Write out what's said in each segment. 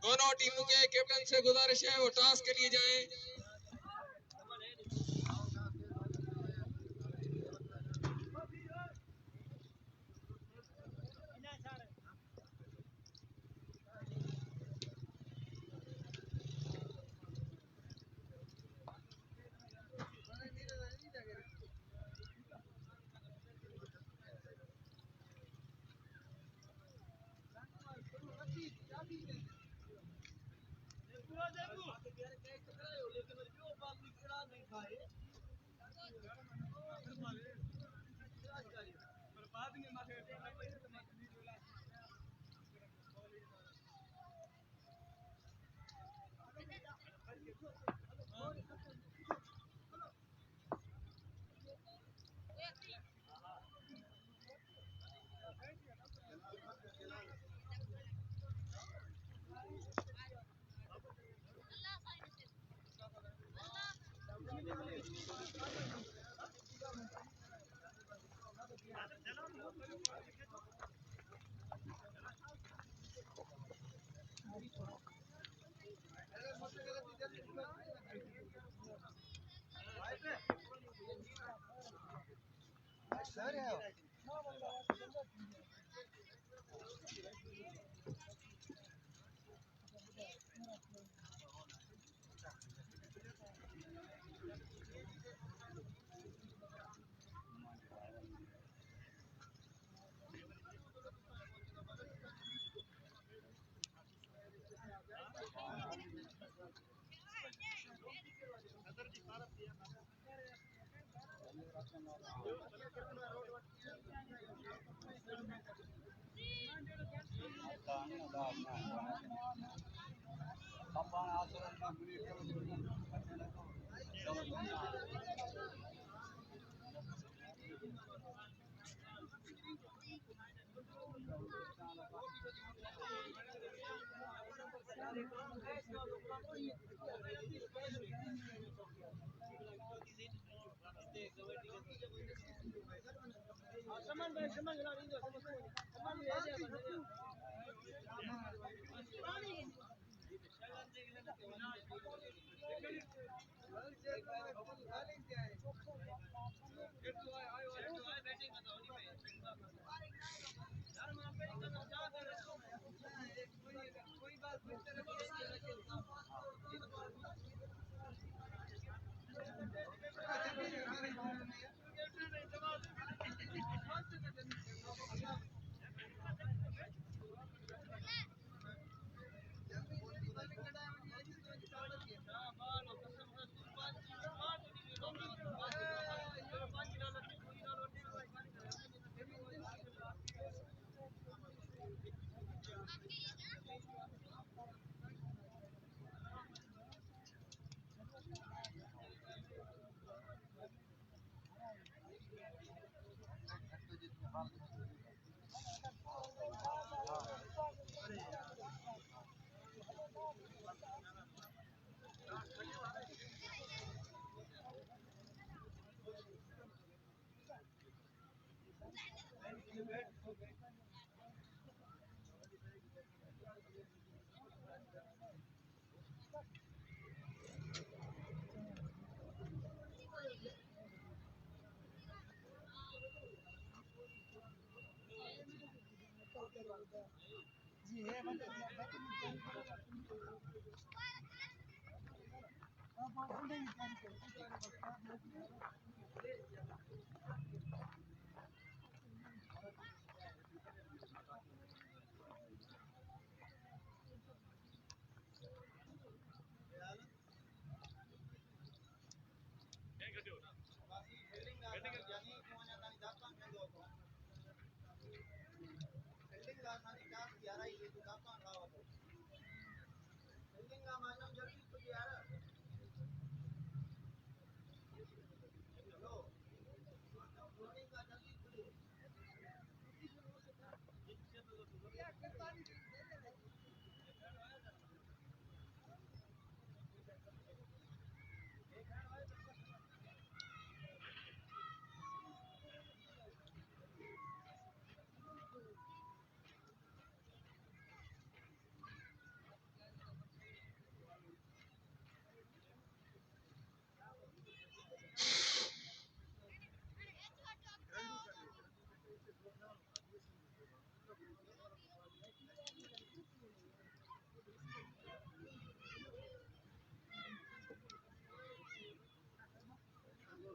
दोनों टीमों के कैप्टन से गुजारिश है वो टॉस के लिए जाएं।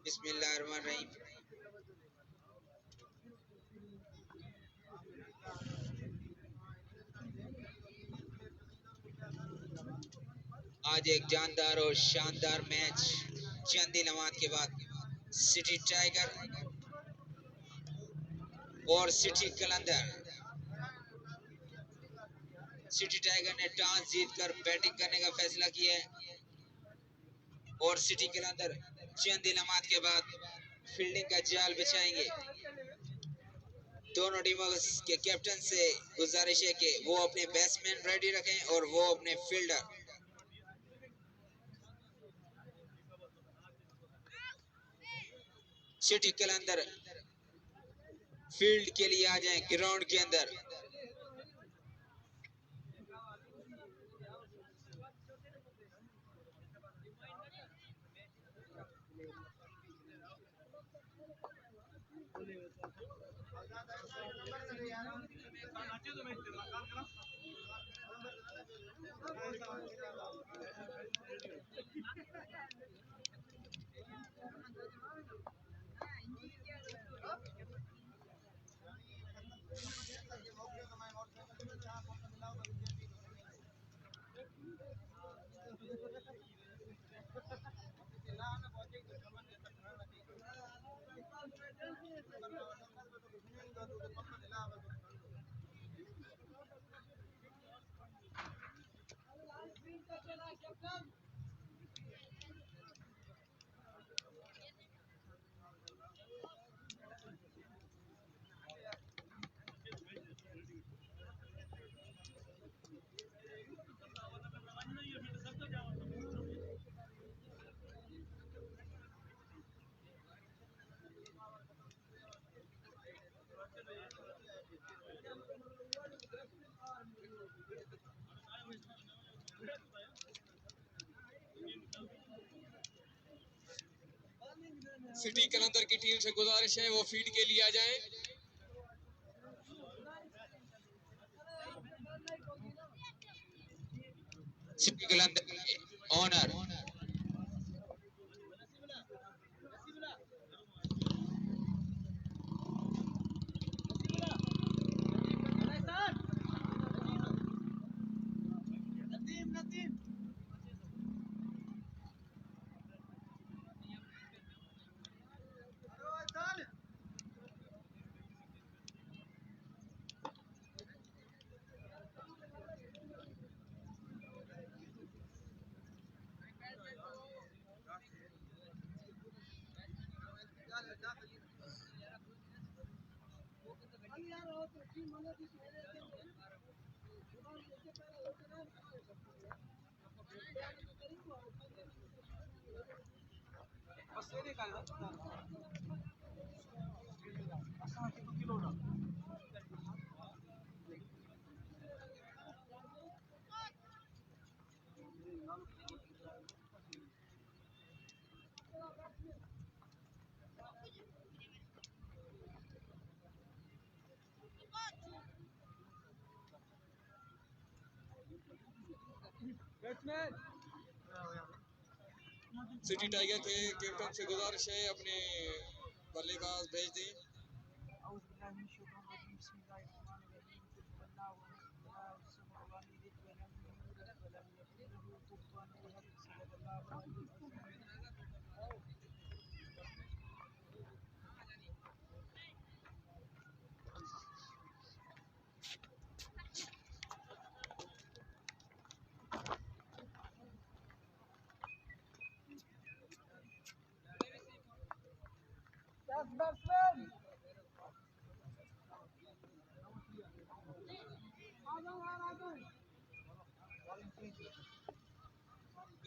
बिस्मिल्लाहिर्रहमानिर्रहीम। आज एक जानदार और शानदार मैच चंद लम्हात के बाद सिटी टाइगर और सिटी कलंदर। सिटी टाइगर ने टॉस जीतकर बैटिंग करने का फैसला किया है और सिटी कलंदर चंद लम्हात के बाद फील्डिंग का जाल बिछाएंगे। दोनों टीमों के कैप्टन से गुजारिश है कि वो अपने बैट्समैन रेडी रखें और वो अपने फील्डर। सिटी कलंदर फील्ड के लिए आ जाएं ग्राउंड के अंदर। सिटी कलंदर की टीम से गुजारिश है वो फील्ड के लिए आ जाएं। सिटी कलंदर के ओनर सिटी टाइगर के कैप्टन से गुजारिश है अपने बल्लेबाज भेज दें।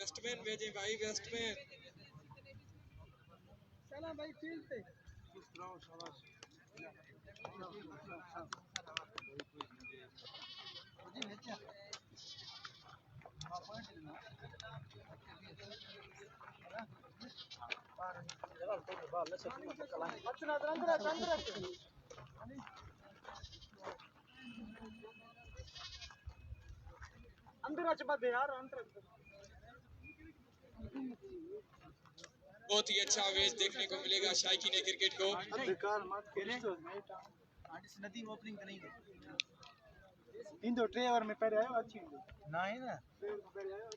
बैट्समैन भेजे भाई, बैट्समैन। चला भाई फील्ड पे। अंदर यार अंदर। बहुत ही अच्छा मैच देखने को मिलेगा शायकीन क्रिकेट को। बेकार मत खेले आंटी नदी में ओपनिंग नहीं इंदो ट्रेवर में पहले आयो अच्छी ना है ना पहले आयो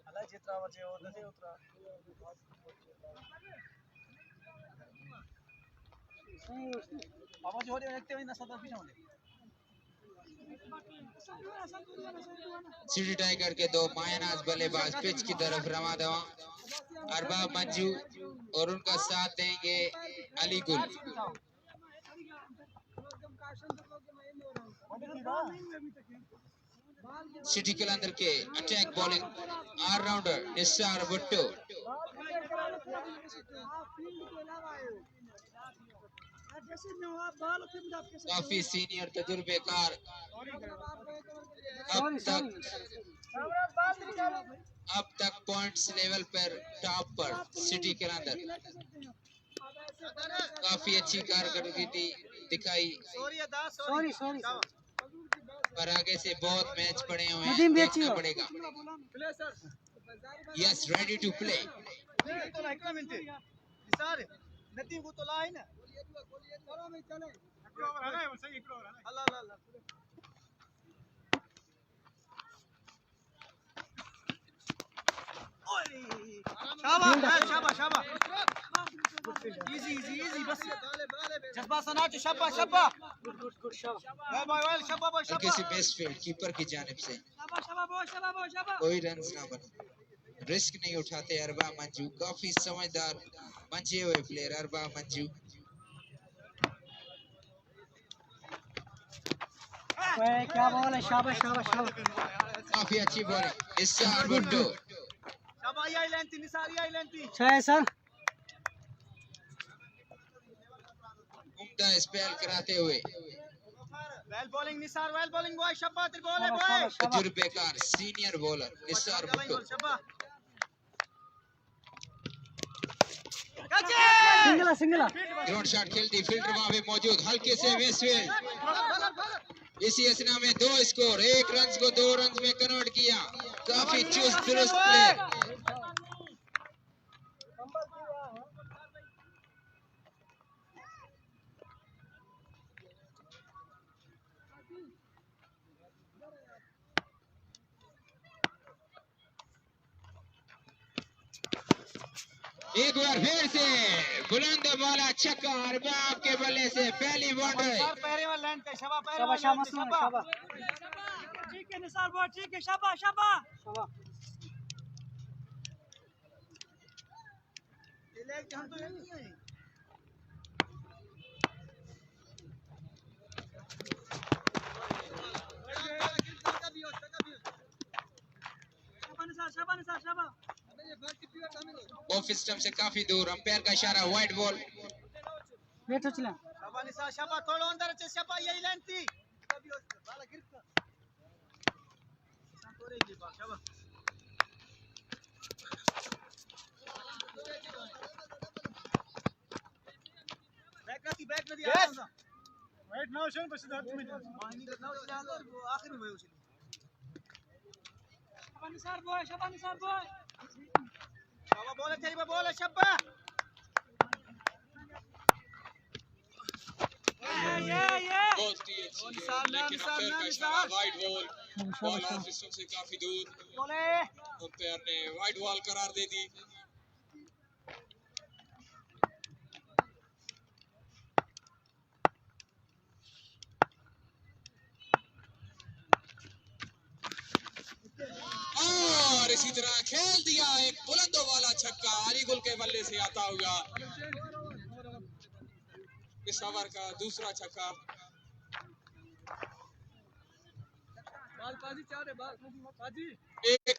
अला जितना बचे वो नदी उतरा आवाज हो रही है देखते हुए ना सदा पीछे होंगे। सिटी टाइगर के दो मायनाज बल्लेबाज पिच की तरफ रवा दवा। अरबाब मंजू और उनका साथ देंगे अली गुल। सिटी कलंदर के attack bowling allrounder Nisar Bhutto काफी सीनियर तजुर्बेकार अब तक पॉइंट्स लेवल पर टॉप पर सिटी कलंदर काफी अच्छी कारकर्दगी दिखाई पर आगे से बहुत मैच पड़े हुए हैं, देखना पड़ेगा। Yes ready to play. नदी को तो लाई ना चलो भाई चले सही अल्लाह अल्लाह शाबाश शाबाश शाबाश इजी इजी इजी बस जज्बा सनाच शाबा शाबा गुड गुड गुड शाबा बाय बाय शाबा बाय शाबा किसी बेस्ट फील्ड कीपर की जानिब से कोई रन्स ना बने, रिस्क नहीं उठाते अरबाब मंजू। काफी समझदार मंजे हुए प्लेयर अरबाब मंजू। क्या बॉल है शाबाश शाबाश शाबाश काफी अच्छी बॉलिंग निसार भुट्टो। शाबाश आई लेंथी निसारी आई लेंथी छह सर उम्दा स्पेल कराते हुए well bowling Nisar well bowling boy शाबाश तेरी बॉल है बॉय तजुर्बेकार सीनियर बॉलर निसार भुट्टो। सिंगला सिंगला ड्रोन शॉट खेलती फील्डर वहां पे मौजूद, हल्के से वेस्टफील्ड। इसी असना में 2 स्कोर, 1 रन को 2 रन में कन्वर्ट किया। काफी चुस्त दुरुस्त प्ले। एक बार फिर से बुलंद वाला छक्का अरबाब के बल्ले से पहली बाउंड्री। ठीक है निसार बहुत ठीक है शाबाश शाबाश ये लेग हम तो यही है शाबाश निसार शाबाश ऑफ स्टंप से काफी दूर, अंपायर का इशारा वाइड बॉल। वेट चला शाबाश निसार शाबाश थोड़ा अंदर से शाबाश यही लेंथी बाला गिरता तोरेगी बाल शाबाश बैक नदी वेट नाउ शन बस दैट में माइनिंग नाउ वो आखिर में हुई उसने शाबाश निसार बॉय शाबाश बॉल तेरी पे बॉल है शाबाश बहुत ही अच्छी, लेकिन अंपायर का इशारा wide ball. Ball of stump से काफी दूर, अंपायर ने वाइड बॉल करार दे दी। और इसी तरह खेल दिया एक बुलंदों वाला छक्का अली गुल के बल्ले से आता हुआ। पेशावर का दूसरा छक्का। एक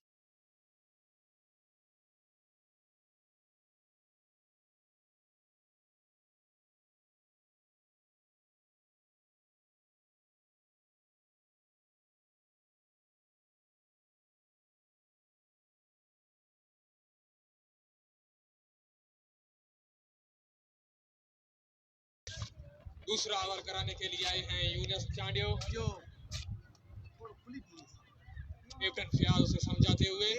दूसरा ओवर कराने के लिए आए हैं यूनुस चांडियो। कैप्टन फियाज उसे समझाते हुए।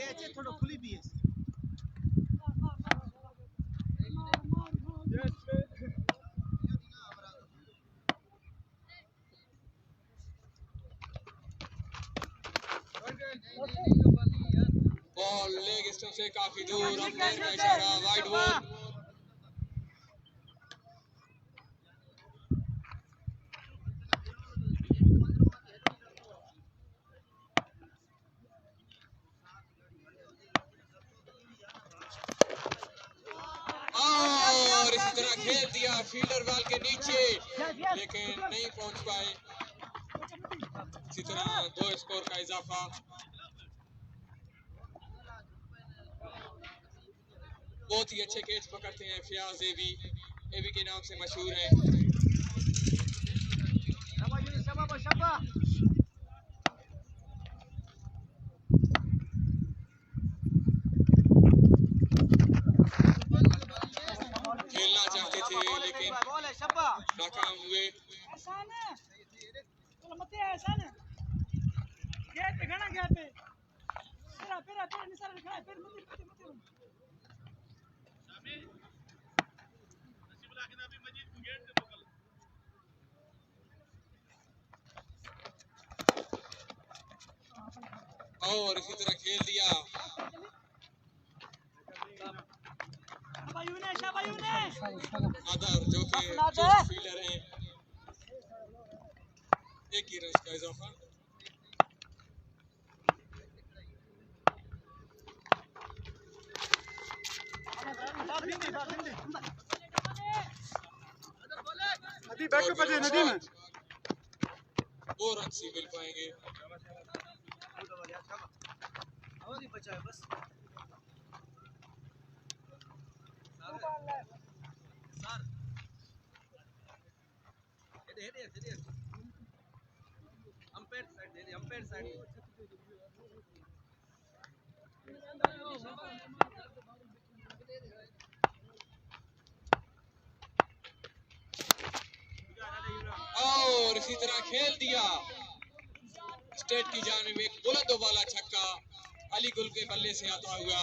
बॉल लेग स्टंप से काफी दूर, अंपायर का इशारा, वाइड बॉल। और इसी तरह खेल दिया फील्डर बॉल के नीचे, लेकिन नहीं पहुंच पाए। इसी तरह 2 स्कोर का इजाफा। बहुत ही अच्छे कैच पकड़ते हैं फियाज एबी के नाम से मशहूर है। खेलना चाहते थे लेकिन नाकाम हुए। और इसी तरह खेल दिया। अदर जो कि फील्डर हैं, एक ही रन का इजाफा। वो रन ही मिल पाएंगे। और इसी तरह खेल दिया। स्टेट की जानिब एक बुलंद वाला छक्का अली गुल के बल्ले से आता हुआ।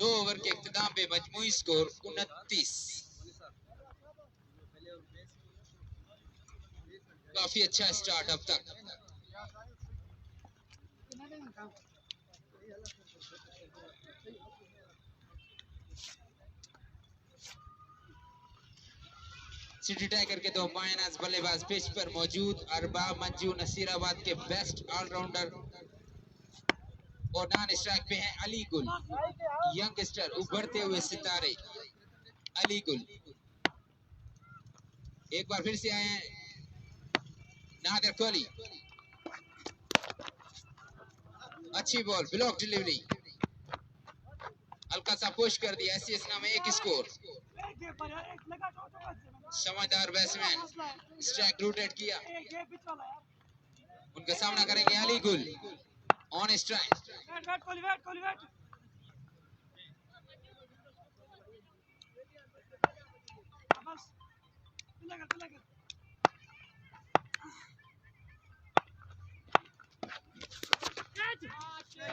दो ओवर के इख्तिताम पे मजमूई स्कोर 29। काफी अच्छा स्टार्ट अब तक। सिटी टाइगर के दो बायनाज बल्लेबाज पिच पर मौजूद। अरबाब मंजू नसीराबाद के बेस्ट ऑलराउंडर और नॉन स्ट्राइक पे हैं अली गुल, यंगस्टर उभरते हुए सितारे अली गुल। एक बार फिर से आए हैं नादिर कोहली। अच्छी बॉल, ब्लॉक डिलीवरी, हल्का सा पुश कर दिया। ऐसी नाम एक स्कोर। समझदार बैट्समैन, स्ट्राइक रोटेट किया। उनका सामना करेंगे अली गुल ऑन स्ट्राइक।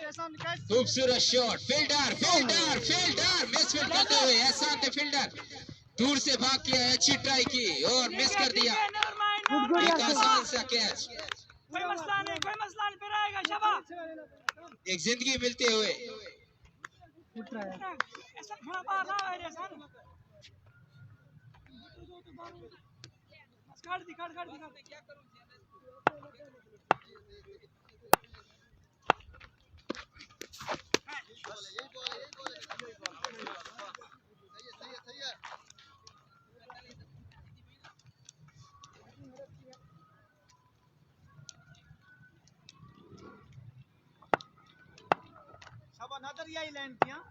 खूबसूरत shot, fielder fielder fielder misfield करते हुए एहसान थे फील्डर, दूर से भाग किया, अच्छी ट्राई की और मिस कर दिया। एक आसान सा कैच, कोई मसला नहीं फिर आएगा शाबाश। एक जिंदगी मिलते हुए ऐसा थोड़ा बाहर ना आए ऐसा बस काट दी क्या करूं शाबाश नादर यही लाइन थी। हां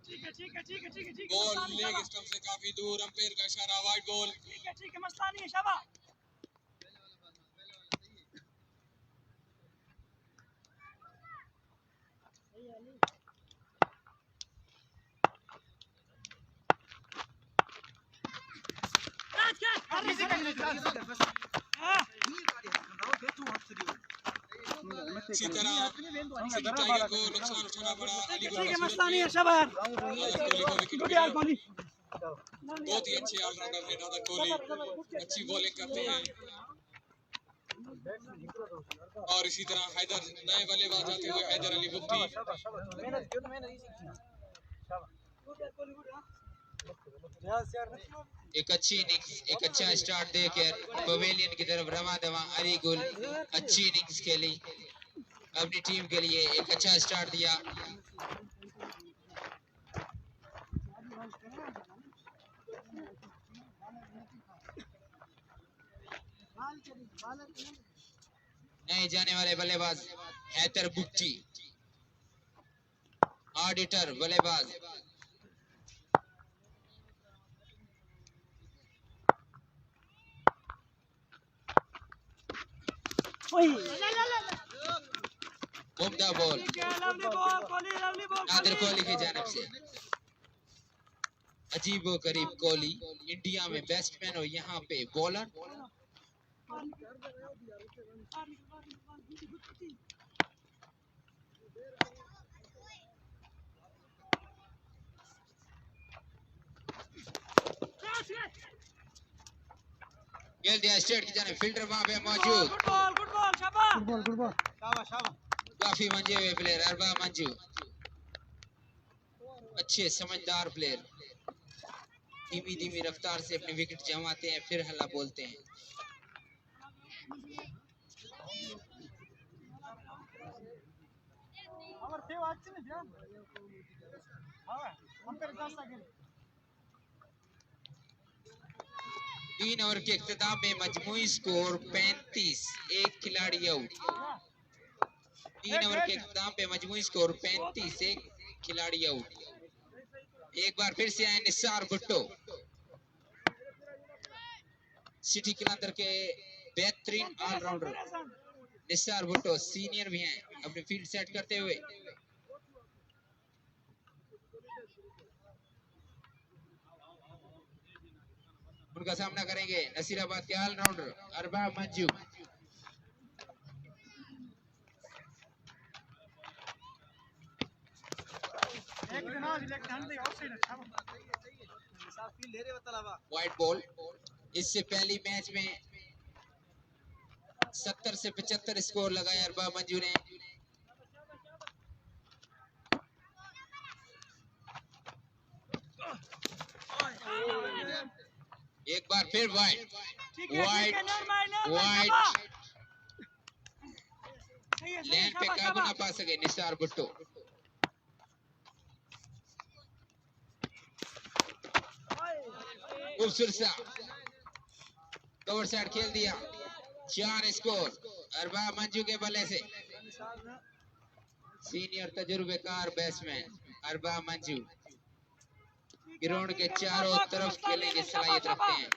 ठीक है बॉल लेग स्टंप से काफी दूर, अंपायर का इशारा, वाइड बॉल। ठीक है मसला नहीं है शाबाश। इसी तरह सिटी टाइगर को नुकसान उठाना पड़ा। अली ठीक है मसला नहीं है शाबाश। कोहली को विकेट गुड मिला। यार कोहली बहुत ही अच्छे ऑलराउंडर हैं नादर कोहली, अच्छी बॉलिंग करते हैं। और इसी तरह हैदर नए बल्लेबाज आते हुए हैदर अली मुफ्ती। एक अच्छी इनिंग्स, एक अच्छा स्टार्ट देकर पवेलियन की तरफ रवा दवा अली गुल, अच्छी इनिंग्स खेली, अपनी टीम के लिए एक अच्छा स्टार्ट दिया। नए जाने वाले बल्लेबाज हैदर बुक्टी, ऑडिटर बल्लेबाज उम्दा बॉल नादिर कोहली की जानिब से। अजीबो गरीब कोहली, इंडिया में बैट्समैन और यहाँ पे बॉलर। गेल दिया स्टेट की जानिब, फील्डर वहां पे मौजूद, गुड बॉल काफी मंजे हुए प्लेयर अरबा मंजू, अच्छे समझदार प्लेयर, धीमी धीमी रफ्तार से अपनी विकेट जमाते हैं फिर हल्ला बोलते हैं। तीन ओवर के इख्तिताम में मजमूई स्कोर 35, एक खिलाड़ी आउट। 3 ओवर के इख्तिताम पे मजमूई स्कोर 35, एक खिलाड़ी आउट। एक बार फिर से आए निसार भुट्टो, सिटी कलंदर के बेहतरीन ऑलराउंडर निसार भुट्टो सीनियर भी हैं, अपनी फील्ड सेट करते हुए। उनका सामना करेंगे नसीराबाद के ऑलराउंडर अरबा मंजू। वाइट बॉल, इससे पहली मैच में 70 से 75 स्कोर लगाया अरबा मंजू ने। एक बार फिर वाइट वाइट वाइट, लैंड पे काबू ना पा सके निसार भुट्टो। खूबसूरत सा कवर साइड खेल दिया, 4 स्कोर अरबा मंजू के बल्ले से। सीनियर तजुर्बेकार बैट्समैन अरबा मंजू ग्राउंड के चारों तरफ खेलने की सलाहियत रखते हैं।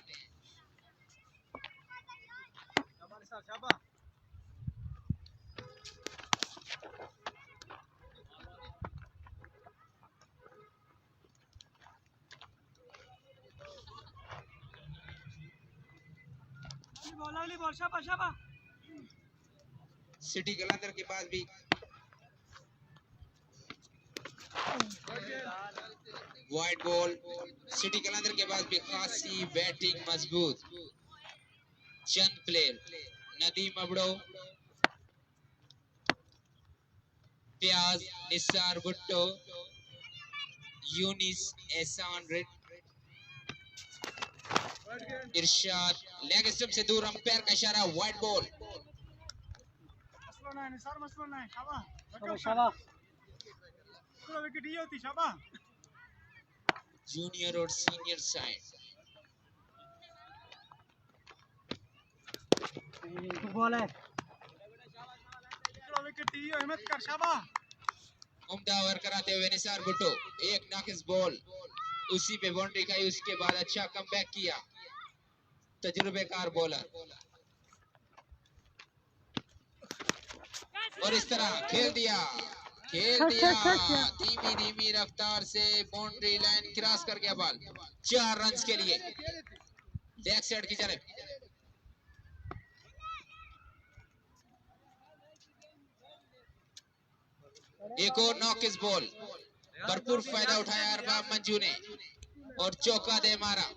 शाबाश शाबाश सिटी कलंदर के पास भी वाइड बॉल। सिटी कलंदर के पास भी खासी बैटिंग मजबूत। चंद प्लेयर नदीम अबड़ो, प्याज, निसार भुट्टो, यूनिस, एहसान रिट, इरशाद। लेग स्टंप से दूर, अंपायर का इशारा, वाइड बॉल। जूनियर और सीनियर साइड। बॉल है। उम्दा ओवर कराते हुए निसार भुट्टो, एक नाकिस बॉल, उसी पे बाउंड्री खाई। उसके बाद अच्छा कमबैक किया तजुर्बेकार बॉलर। और इस तरह खेल दिया धीमी धीमी रफ्तार से बाउंड्री लाइन क्रॉस कर गया बॉल। 4 रन के लिए बैक साइड की तरफ। एक और नॉकिस बॉल, भरपूर फायदा उठाया अरबाब मंजू ने और चौका दे मारा।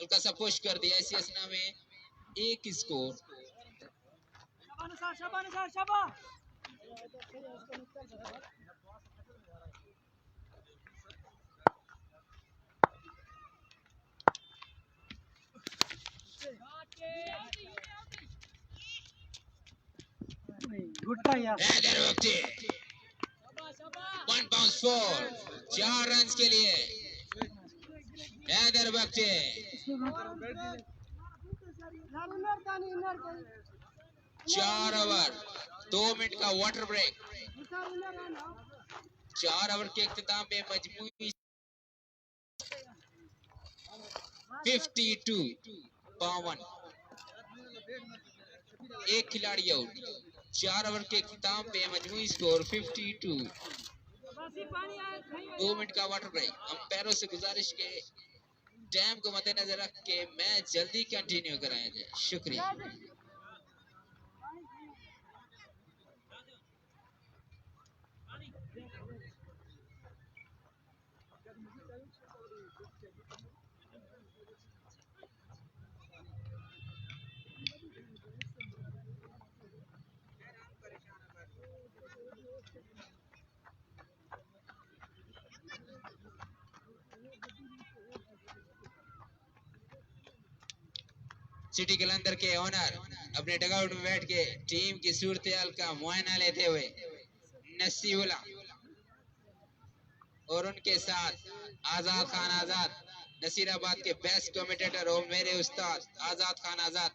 हल्का सा पुश कर दिया। इसी असना में एक स्कोर। वन बाउंस 4 रन के लिए हैदर बख्ते। 4 ओवर 2 मिनट का वाटर ब्रेक। 4 ओवर के इख्तिताम में मजमूई 52 एक खिलाड़ी आउट। 4 ओवर के इख्तिताम पे मजमूई स्कोर 52। 2 मिनट का वाटर ब्रेक। अंपायरों से गुजारिश के टाइम को मद्देनजर रख के मैच जल्दी कंटिन्यू कराया जाए, शुक्रिया। सिटी कलंदर के ओनर अपने डगआउट में बैठ के टीम की सूरत-ए-हाल का मुआयना लेते हुए नसीबुल्ला और उनके साथ आजाद खान आजाद, नसीराबाद के बेस्ट कमेंटेटर और मेरे उस्ताद आजाद खान आजाद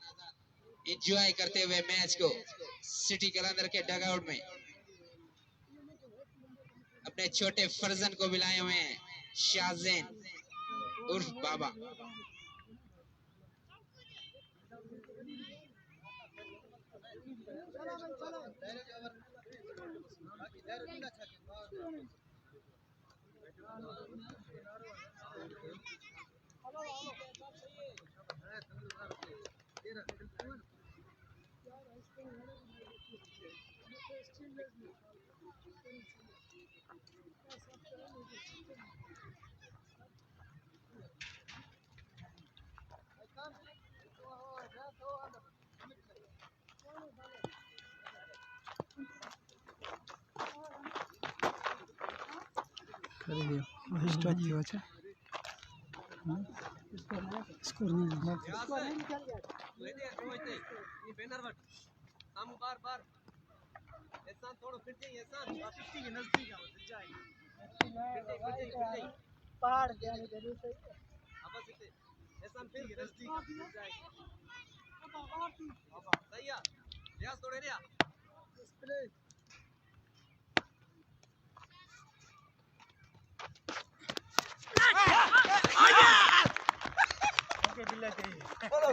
एंजॉय करते हुए मैच को सिटी कलंदर के डगआउट में अपने छोटे फर्जन को बुलाए हुए हैं, शाहजैन उर्फ बाबा। पहाड़ के आने जरूर से ऐसा फिर नजदीक सही है रियाज तोड़े रिया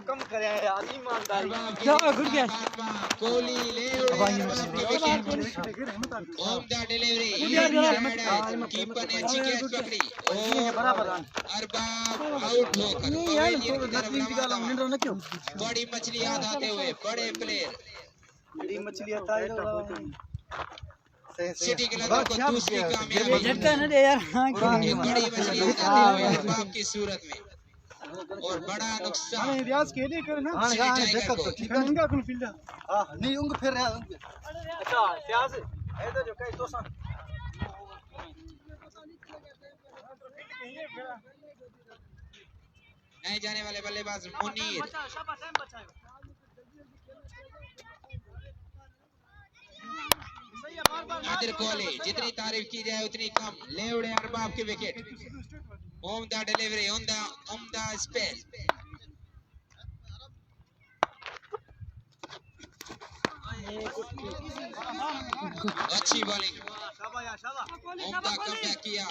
कम करे यार। कोहली ले ओमदा डिलीवरी, कीपर ने अच्छी कैच पकड़ी और अरबाब आउट होकर पवेलियन की तरफ रवाना हुआ। बड़ी मछली याद आते हुए बड़े प्लेयर सिटी के लड़कों को दूसरी कामयाबी, एक बड़ी मछली याद आते हुए अरबाब की सूरत में और बड़ा नुकसान रियाज के लिए करे ना ठीक है उनका कौन फील्ड हां नहीं उनको फिर रहा अच्छा सियाज है तो जो कहीं तो सन नहीं जाने वाले बल्लेबाज मुनीर। नादिर कोहली, जितनी तारीफ की जाए उतनी कम, ले उड़े अरबाब की विकेट। उम्दा डिलीवरी, उम्दा स्पेल, अच्छी बॉलिंग, उम्दा कमबैक किया,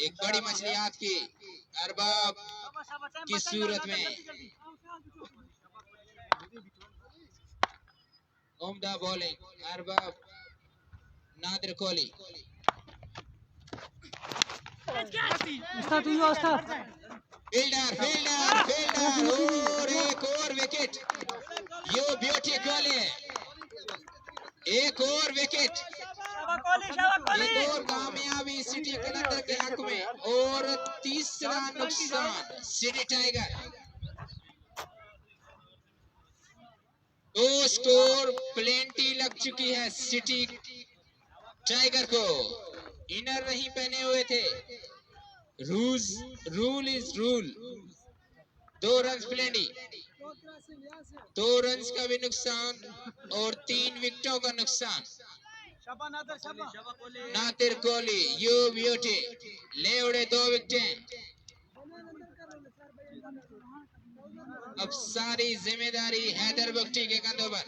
एक बड़ी मछली हाथ की अरबाब की सूरत में। उम्दा बॉलिंग अरबाब, नादिर कोहली, फील्डर और एक और विकेट। यो ब्यूटी कोहली, एक और विकेट, एक और कामयाबी सिटी कलंदर के हक में और तीसरा नुकसान सिटी टाइगर। 2 स्कोर प्लेंटी लग चुकी है सिटी टाइगर को। इनर नहीं पहने हुए थे, rule is rule. 2 run plenty, 2 run का भी नुकसान और 3 विकेटों का नुकसान। नादिर कोहली, यू ब्यूटी, ले उड़े 2 विकेटें। अब सारी जिम्मेदारी हैदर बख्शी के कंधों पर।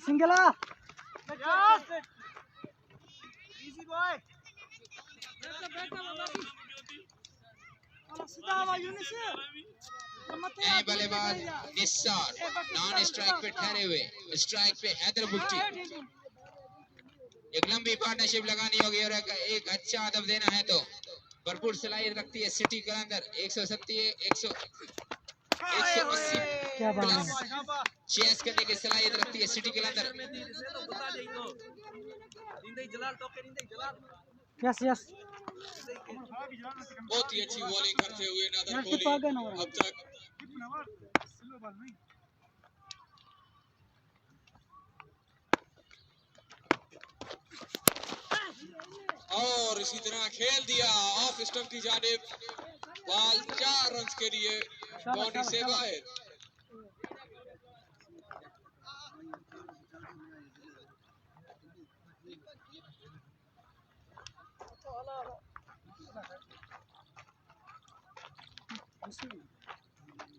सिंगला इजी बॉय नए बल्लेबाज निस्सार नॉन स्ट्राइक पे ठहरे हुए, स्ट्राइक पे हैदर बख्शी। एक लंबी पार्टनरशिप लगानी होगी और एक अच्छा अदब देना है तो भरपूर सलाहियत रखती है सिटी कलंदर। 180 प्लस चेस करने की सलाहियत रखती है सिटी कलंदर। यस बहुत ही अच्छी बॉलिंग करते हुए नादिर कोहली अब तक। और इसी तरह खेल दिया ऑफ स्टंप की जानिब, बॉल 4 रन के लिए बाउंड्री से बाहर।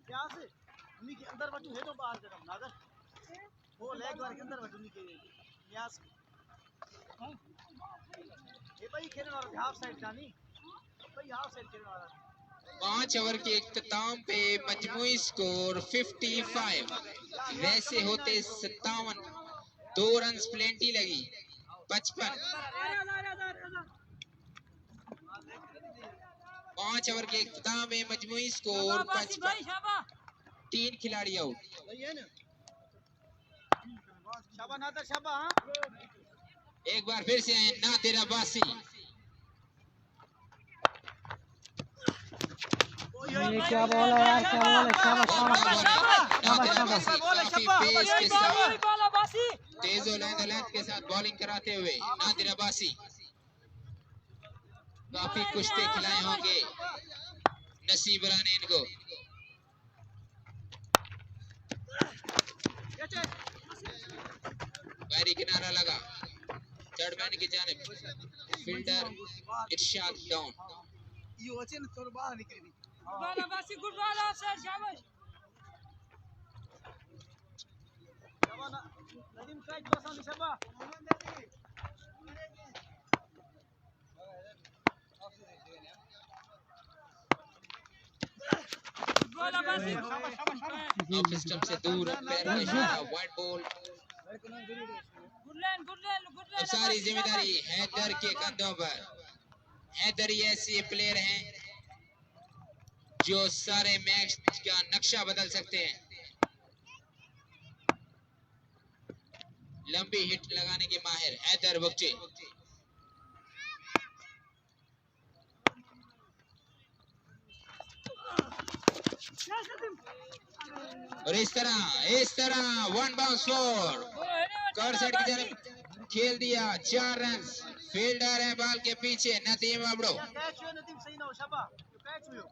क्या से उन्हीं के अंदर बटू है तो बाहर से कम नागर वो लेग वाले के अंदर बटू नहीं के यस ये भाई खेलने वाला हाफ साइड का नहीं भाई हाफ साइड खेलने वाला। 5 ओवर के इख्तिताम पे मजमूई स्कोर 55, वैसे होते 57। 2 रन प्लेंटी लगी 55। 5 ओवर के इख्तिताम में मजमूई स्कोर 55। 3 खिलाड़ी आउट। एक बार फिर से नादिर अब्बासी, ये क्या बॉल है यार, क्या बॉल है, तेज और लेंथ के साथ बॉलिंग कराते हुए नादिर अब्बासी काफी कुश्ते खिलाए होंगे नसीब राने इनको। बैरी किनारा लगा, थर्ड मैन की जानिब, फील्डर इरशाद डाउन। ये अच्छे ने थोड़ा बाहर निकली Bala basi good bala sir shabash. Shabana Nadeem side pass आने शबा Bala basi. ऑफ स्टंप से दूर पैर का इशारा wide ball Good line good line good line. अब सारी जिम्मेदारी हैदर के कंधों पर हैदर ही ऐसे प्लेयर हैं जो सारे मैच का नक्शा बदल सकते हैं लंबी हिट लगाने के माहिर हैदर बुगची और इस तरह one bounce four cover set की तरफ खेल दिया 4 रन फील्डर है बॉल के पीछे नदीम अबड़ो कैच हुयो नदीम सही ना हो शबा कैच हुयो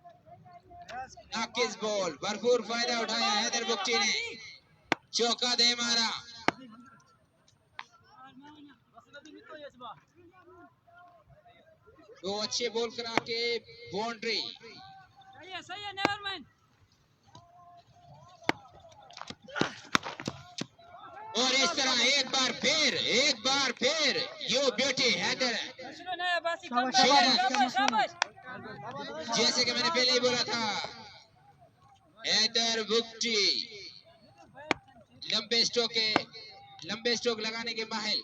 नाकिस बॉल भरपूर फायदा उठाया हैदर बुगची ने चौका दे मारा बस नदीम तो ये शबा वो अच्छे बॉल करा के बाउंड्री सही है never mind. और इस तरह एक बार फिर यू ब्यूटी Haider Maslo na basi shabash shabash. जैसे कि मैंने पहले ही बोला था हैदर बुगची लंबे स्ट्रोक लगाने के माहिर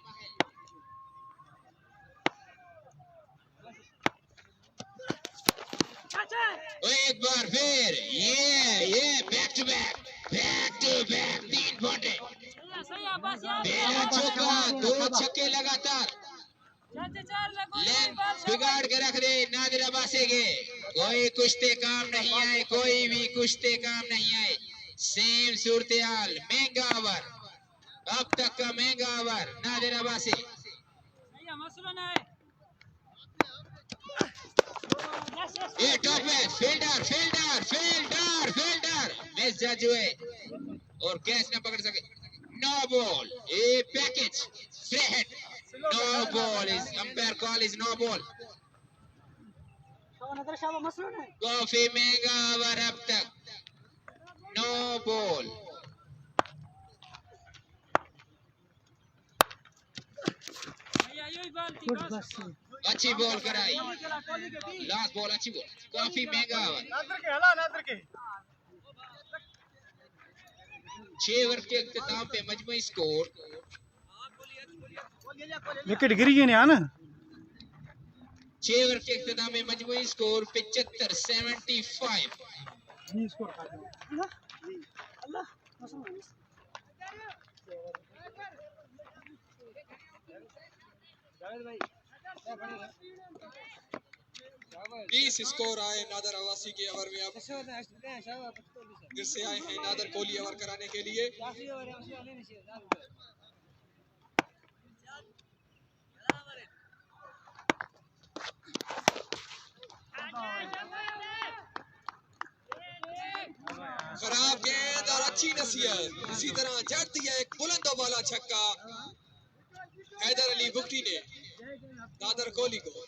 और एक बार फिर ये बैक टू बैक 3 पॉइंट सही है बस यार. पहला चौका 2 छक्के लगातार चार लगो. लेन बिगाड़ के रख दे नादिर अब्बासी के कोई कुश्ते काम नहीं आए कोई भी कुश्ते काम नहीं आए सेम सूरत-ए-हाल महंगा ओवर अब तक का महंगा ओवर नादिर अब्बासी सही है मसलो ना है. ये टॉप है फील्डर मिस जज हुए और कैच न पकड़ सके no ball a package free hit no ball is umpire call is no ball शबा मसलो ना काफी महंगा ओवर अब तक नो बॉल सही है यही बात थी बस. अच्छी बॉल कराई लास्ट बॉल अच्छी बॉल काफी महंगा ओवर नादर के हला नादर के 6 ओवर के इख्तिताम पे मजमूई स्कोर विकेट गिर गई ना 6 ओवर के इख्तिताम में मजमूई स्कोर 75-75 20 स्कोर आए नादर अब्बासी के ओवर में अब फिर से आए हैं नादर कोहली ओवर कराने के लिए खराब गेंद और अच्छी नसीहत इसी तरह जड़ दिया एक बुलंद वाला छक्का हैदर अली बुगटी ने नादर कोहली को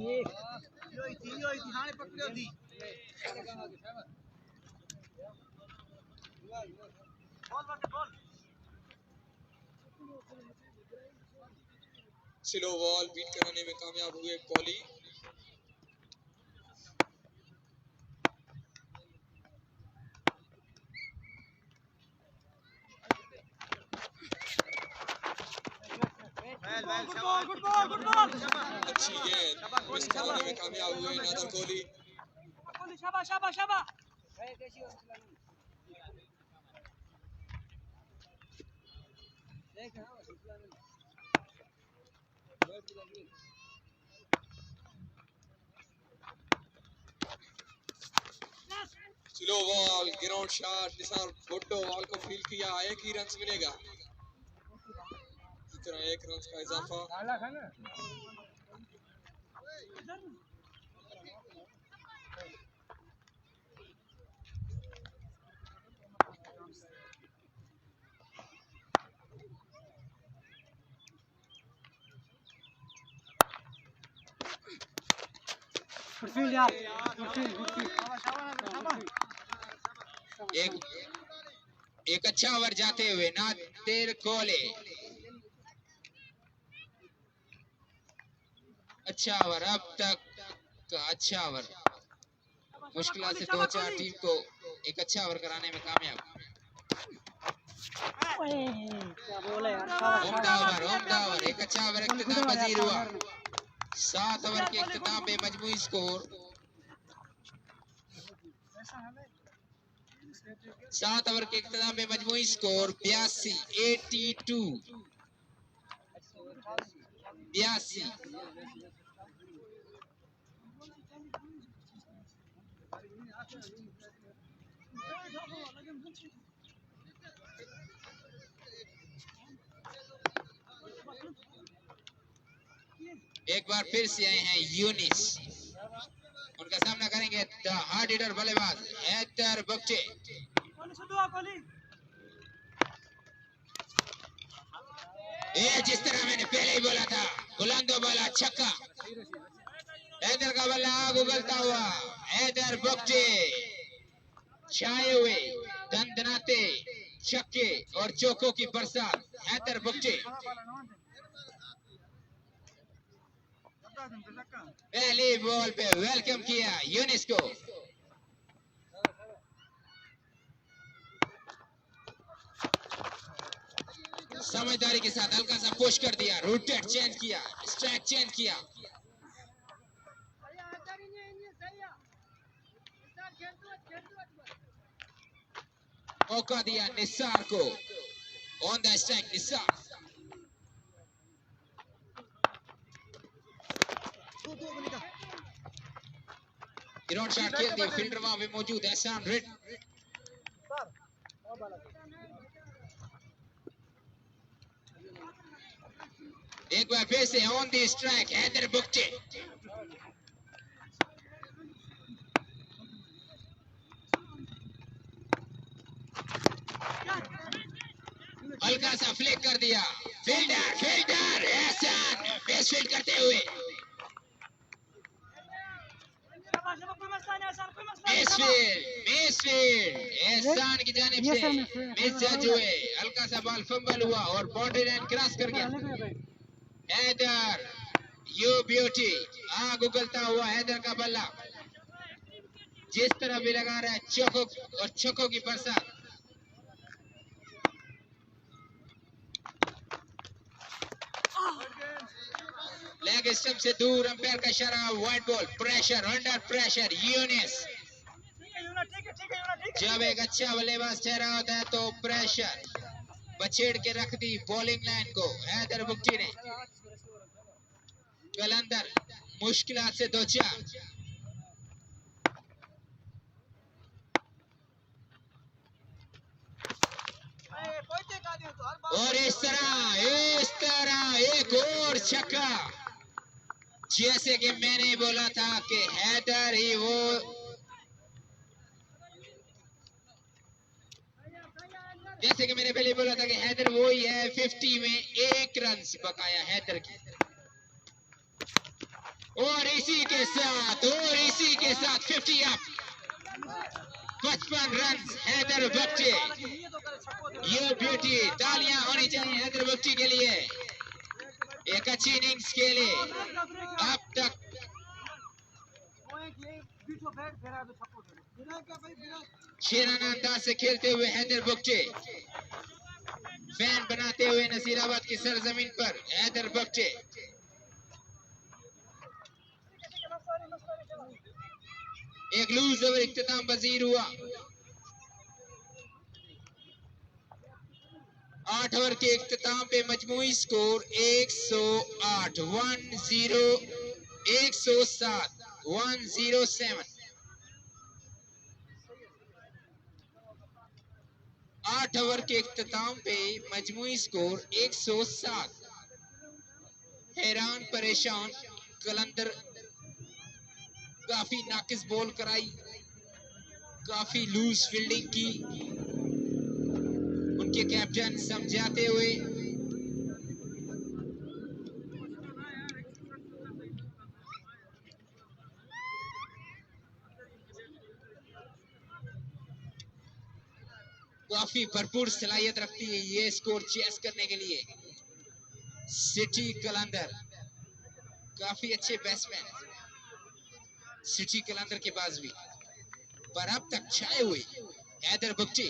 यो हाने पकड़ियो थी बॉल स्लो बॉल बीट कराने में कामयाब हुए कोहली Good ball. अच्छी गेंद मिस कराने में कामयाब हुए Nadir Kohli Shaba. Slow ball ground shot Nisar Bhutto ball को फील किया एक ही रन मिलेगा इस तरह 1 रन का इजाफा फील्ड यार, फील्ड। एक अच्छा ओवर जाते हुए नादिर कोहली, अच्छा ओवर अब तक का अच्छा ओवर, मुश्किल से 2-4 टीम को एक अच्छा ओवर कराने में कामयाब। क्या बोला यार, उम्दा ओवर, एक अच्छा ओवर इख्तिताम पजीर हुआ। 7 ओवर के इख्तिताम पे मजमूई स्कोर 7 ओवर के इख्तिताम पे मजमूई स्कोर 82। एक बार फिर से आए हैं यूनिस, उनका सामना करेंगे द हार्ड हिटर बल्लेबाज हैदर बख्चे। ये जिस तरह मैंने पहले ही बोला था, बुलंदो बोला छक्का, हैदर का बल्ला आग उगलता हुआ, हैदर बख्चे छाए हुए दंदनाते छक्के और चौकों की बरसात। हैदर बख्चे पहली बॉल पे वेलकम किया यूनिस को। समझदारी के साथ हल्का सा पुश कर दिया, रूटेट चेंज किया, स्ट्राइक चेंज किया। मौका दिया निसार को, on the strike Nisar. Ground shot खेल दिया, फील्डर वहां पे मौजूद है एहसान रेड। एक बार फिर से ऑन द स्ट्राइक हैदर बख्चे। हल्का सा फ्लिक कर दिया, फील्डर एहसान बेस फील्ड करते हुए मिसफील्ड एहसान की जानिब से मिस जज हुए, हल्का सा बॉल फंबल हुआ और बाउंड्री लाइन क्रॉस कर गया। हैदर यू ब्यूटी, आग उगलता हुआ हैदर का बल्ला जिस तरह भी लगा रहा है चौकों और छक्कों की बरसात। लेग स्टंप से दूर, अंपायर का इशारा, wide ball, pressure, under pressure Younis. जब एक अच्छा बल्लेबाज ठहरा होता है तो प्रेशर बछेड़ के रख दी बॉलिंग लाइन को हैदर बख्चे ने। कलंदर मुश्किलात से 2-4 और इस तरह एक और छक्का। जैसे कि मैंने बोला था कि हैदर ही वो, जैसे कि मैंने पहले बोला था कि हैदर वो ही है। 50 में 1 रन बकाया हैदर की, और इसी के साथ 50 अप, 55 रन हैदर बख्चे। ये ब्यूटी, तालियां होनी चाहिए हैदर बख्चे के लिए, एक अच्छी इनिंग्स खेले अब तक। शेराना अंदाज से खेलते हुए हैदर बख्चे, फैन बनाते हुए नसीराबाद की सरजमीन पर हैदर बख्चे। एक लूज ओवर इख्तिताम पजीर हुआ। 8 ओवर के इख्तिताम पे मजमूई स्कोर 108, 107। 8 ओवर के इख्तिताम पे मजमूई स्कोर 107। हैरान परेशान कलंदर, काफी नाकिस बॉल कराई, काफी लूज फील्डिंग की, उनके कैप्टन समझाते हुए। काफी भरपूर सलाहियत रखती है ये स्कोर चेस करने के लिए। सिटी कलंदर काफी अच्छे बैट्समैन सिटी कलंदर के पास भी, पर अब तक छाए हुए हैदर बख्शी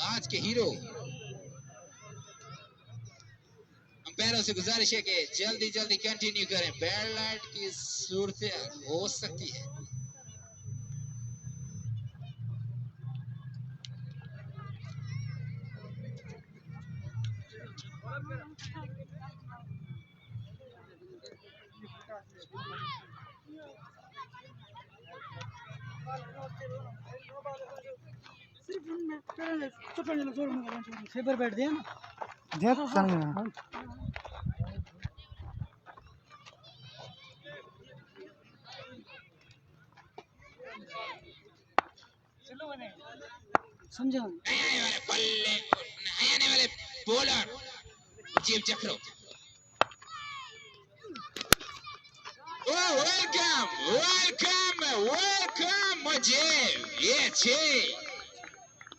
आज के हीरो। अंपायरों से गुजारिश है कि जल्दी जल्दी कंटिन्यू करें, बैड लाइट की सूरत हो सकती है। सेबर बैठ दिया ना देख संग समझा आने वाले बॉलर मुजीब चक्रो। वेलकम वेलकम वेलकम मुजीब, ये छे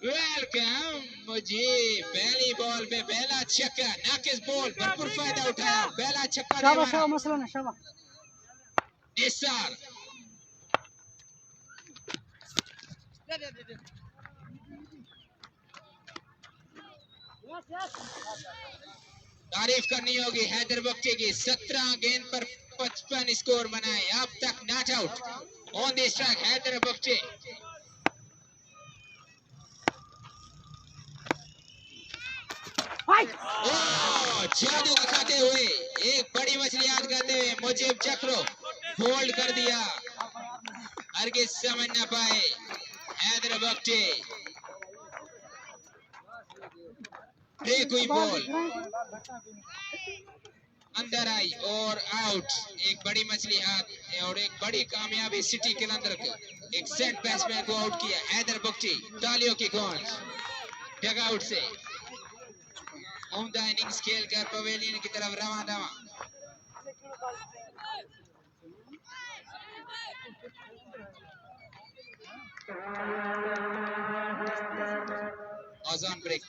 वेलकम मुजीब। पहली बॉल पे पहला छक्का, नाकिस बॉल, भरपूर फायदा उठाया, पहला छक्का। शाबाश शाबाश मसला ना शाबाश निसार तारीफ करनी होगी हैदर बख्शी की। 17 गेंद पर 55 स्कोर बनाए, अब तक not out. On the strike Haider Bakhshi. जादू दिखाते हुए एक बड़ी मछली याद करते हुए मुजीब चक्रो होल्ड कर दिया, हरगिज समझ न पाए हैदर बख्शी। ब्रेक हुई बॉल अंदर आई और आउट। एक बड़ी मछली हाथ और एक बड़ी कामयाबी सिटी कलंदर को, एक सेट बैट्समैन को आउट किया हैदर बख्शी। तालियों की गूंज डगआउट से उम्दा इनिंग्स खेलकर पवेलियन की तरफ रवाना। ऑन ब्रेक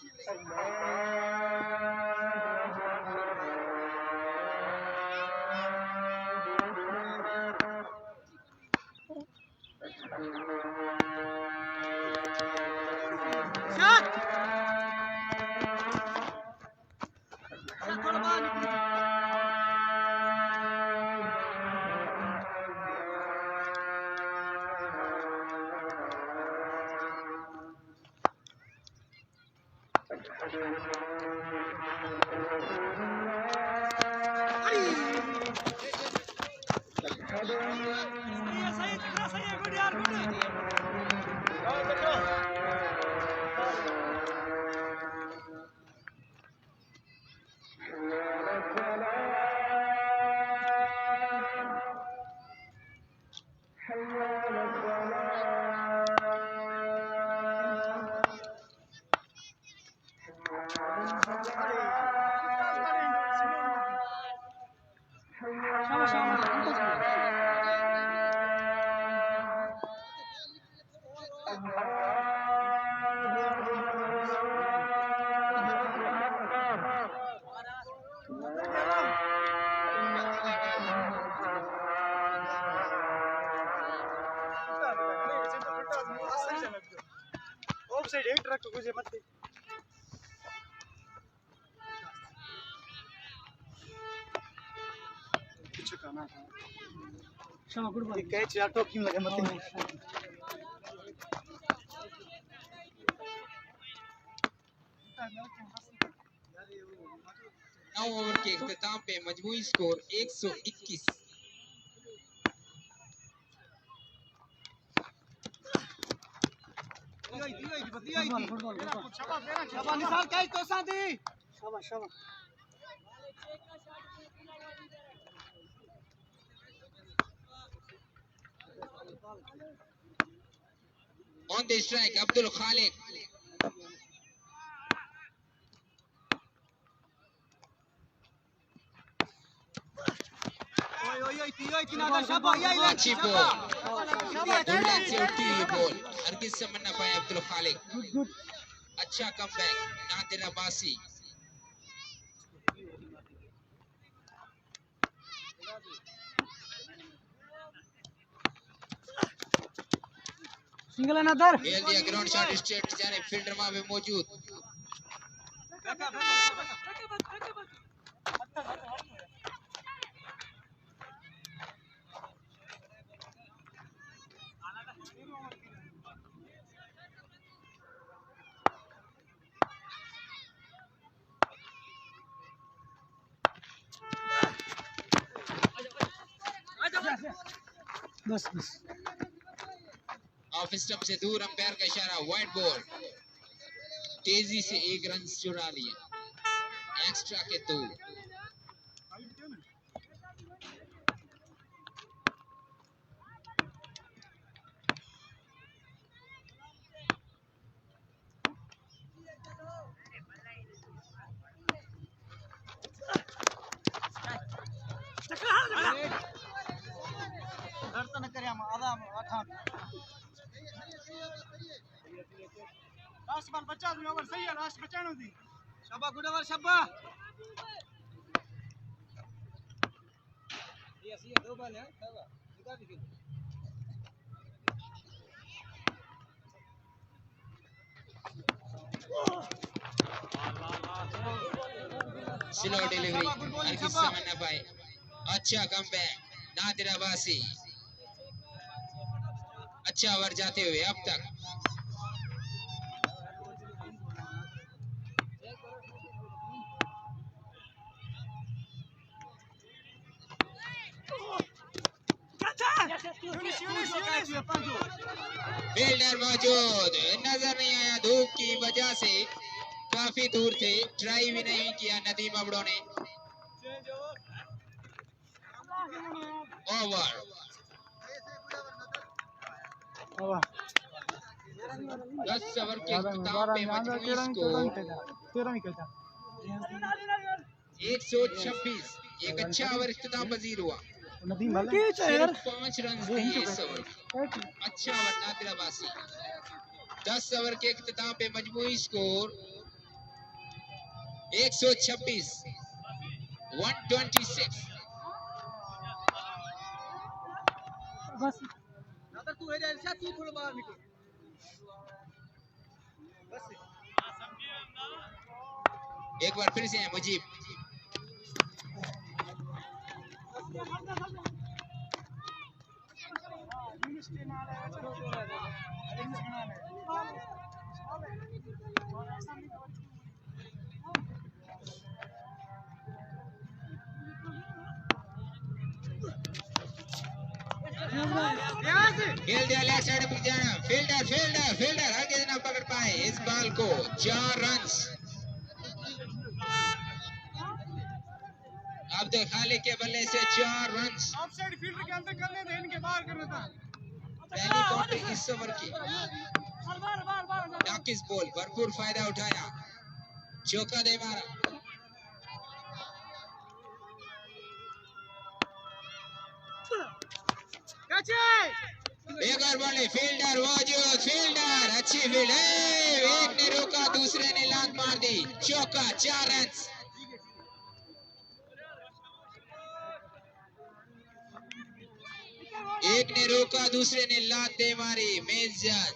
ऑफसाइड है ट्रक को मुझे मत पीछे खाना शामा गुड बॉल कैच यार टॉप टीम लगे मत। 9 ओवर के इख्तिताम पे मजमूई score 121। On the strike Abdul Khaliq. अच्छी बॉल, गोल्डन से उठती हुई बॉल, हरगिज समझ न पाए अब्दुल खालिक। अच्छा comeback Nadir Abbasi. Single another खेल दिया ग्राउंड शॉट स्ट्रेट जाने फील्डर वहां पे मौजूद। बस बस ऑफ स्टंप से दूर अंपायर का इशारा वाइड बॉल। तेजी से एक रन चुरा लिया एक्स्ट्रा के 2। दर्शन करे हम आधा आठा लास्ट बाल बचा दो ओवर सही है लास्ट बचानो दी शाबा गुड ओवर शाबा ये दो बॉल है शाबा सीधा दिखे स्लो डिलीवरी हर किसी समझ न पाए। अच्छा कमबैक नादिर अब्बासी। अच्छा ओवर जाते हुए अब तक फील्डर मौजूद नजर नहीं आया धूप की वजह से काफी दूर थे। ट्राई भी नहीं किया नदीम अबड़ों ने। ओवर 10 ओवर के इख्तिताम पे मजमूई स्कोर 126। एक अच्छा ओवर इख्तिताम पजीर हुआ। सिर्फ 5 रन दिए इस ओवर। अच्छा ओवर नादिर अब्बासी। 10 ओवर के इख्तिताम पे मजमूई स्कोर 126 126। बस नादर तू है जा तू थोड़ा बाहर निकल बस एक बार फिर से है मुजीब। खेल दिया लेफ्ट साइड पर जाना। फील्डर फील्डर फील्डर हर किसी ना पकड़ पाए इस बॉल को। 4 रन। अब तो खाली के बल्ले से 4 रन। ऑफ साइड फील्डर के अंदर करने थे इनके बाहर करना था। पहली बाउंड्री इस ओवर की। नाकिस बॉल भरपूर फायदा उठाया। चौका दे मारा। एक और बॉल फील्डर मौजूद। फील्डर अच्छी फील्ड है। एक ने रोका दूसरे ने लात मार दी। चौका 4 रन। एक ने रोका दूसरे ने लात दे मारी। Major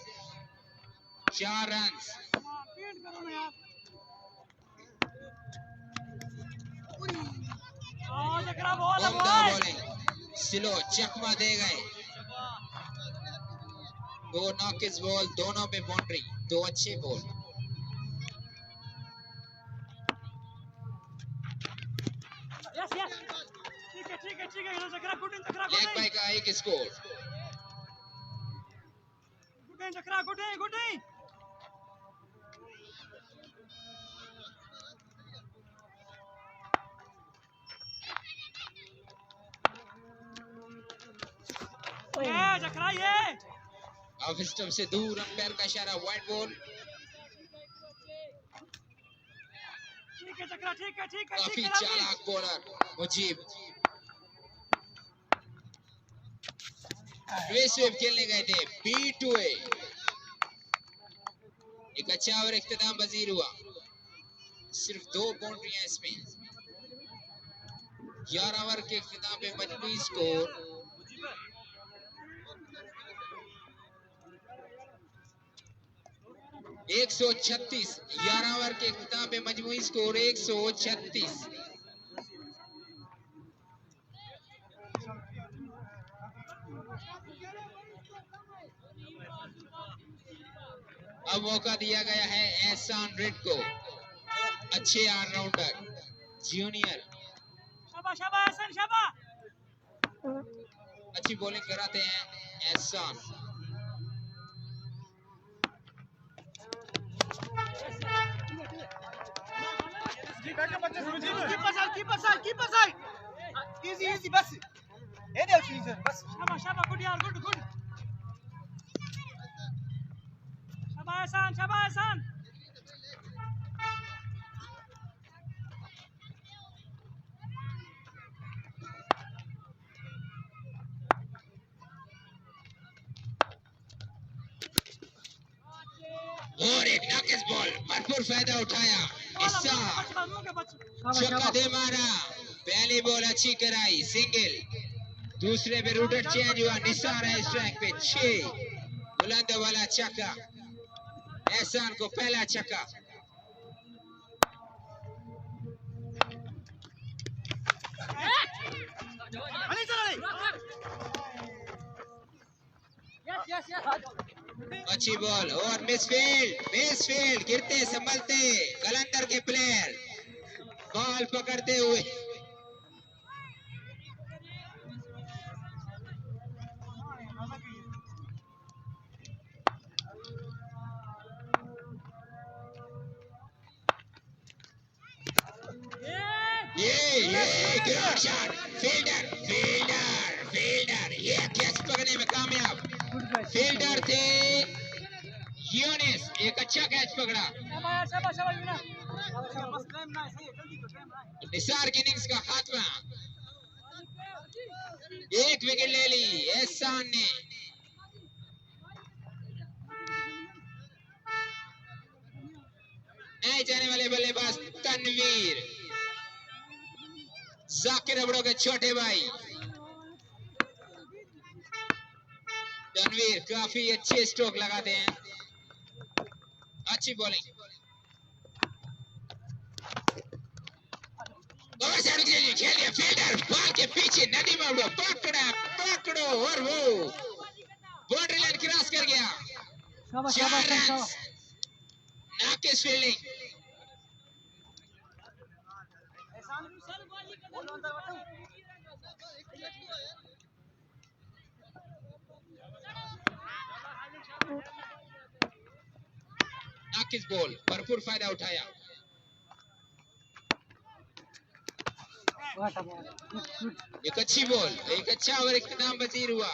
4 run. बॉलिंग स्लो चकमा दे गए। 2 नॉकिस बॉल दोनों पे बाउंड्री। 2 अच्छे बॉल। लेग बाय का एक स्कोर। ऑफ स्टंप से दूर अंपायर का इशारा वाइड बॉल। काफी चालाक बॉलर मुजीब। वेव खेलने गए थे। B2A एक अच्छा और इख्तिताम पजीर हुआ। सिर्फ 2 बाउंड्रियां इसमें। 11 ओवर के इख्तिताम पे मजमूई स्कोर 136। 11 ओवर के इख्तिताम पे मजमूई स्कोर 136। अब मौका दिया गया है एहसान रेड को, अच्छे ऑलराउंडर जूनियर, शाबाश शाबाश हसन शाबाश। अच्छी बॉलिंग कराते हैं एहसान। कीपर साइड इजी बस ये दे चीज़ बस। शाबाश शाबाश गुड यार गुड गुड। शाबाश हसन शाबाश हसन। और एक नाकिस बॉल, भरपूर फायदा उठाया एहसान। चौका दे मारा, पहली बॉल अच्छी कराई, सिंगल। दूसरे पे रूटर चेंज हुआ, निसार है स्ट्राइक पे 6। बुलंद वाला छक्का, एहसान को पहला छक्का। अच्छी बॉल और मिसफील्ड गिरते संभलते कलंदर के प्लेयर बॉल पकड़ते हुए। ये ग्राउंड शॉट, फील्डर ये कैच पकड़ने में कामयाब। फील्डर थे यूनिस, एक अच्छा कैच पकड़ा। निसार की इनिंग्स का खात्मा, 1 विकेट ले ली एहसान ने। नए जाने वाले बल्लेबाज तनवीर, जाकिर अबड़ो के छोटे भाई तनवीर काफी अच्छे स्ट्रोक लगाते हैं। अच्छी बॉलिंग, खेल दिया फील्डर, बॉल के पीछे नदी में उड़ो, पकड़ो और वो बाउंड्री लाइन क्रॉस कर गया। 4 रन, नाकिस फील्डिंग। नाकिस बॉल, भरपूर फायदा उठाया। एक अच्छी बॉल, एक अच्छा ओवर इख्तिताम पजीर हुआ।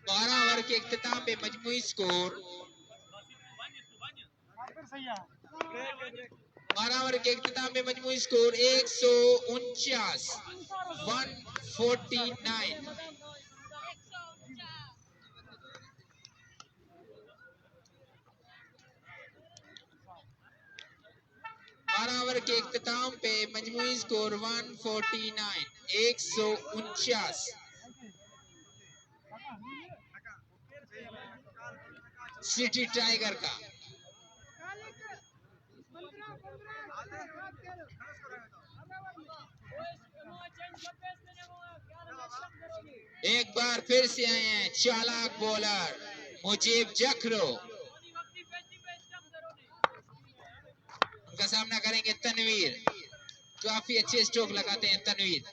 बारह ओवर के इख्तिताम पे मजमूई स्कोर 149, 149। बारह ओवर के इख्तिताम पे मजमूई स्कोर 149, 149। सिटी टाइगर का एक बार फिर से आए हैं चालाक बॉलर मुजीब जखरो। उनका सामना करेंगे तनवीर, काफी अच्छे स्ट्रोक लगाते हैं तनवीर।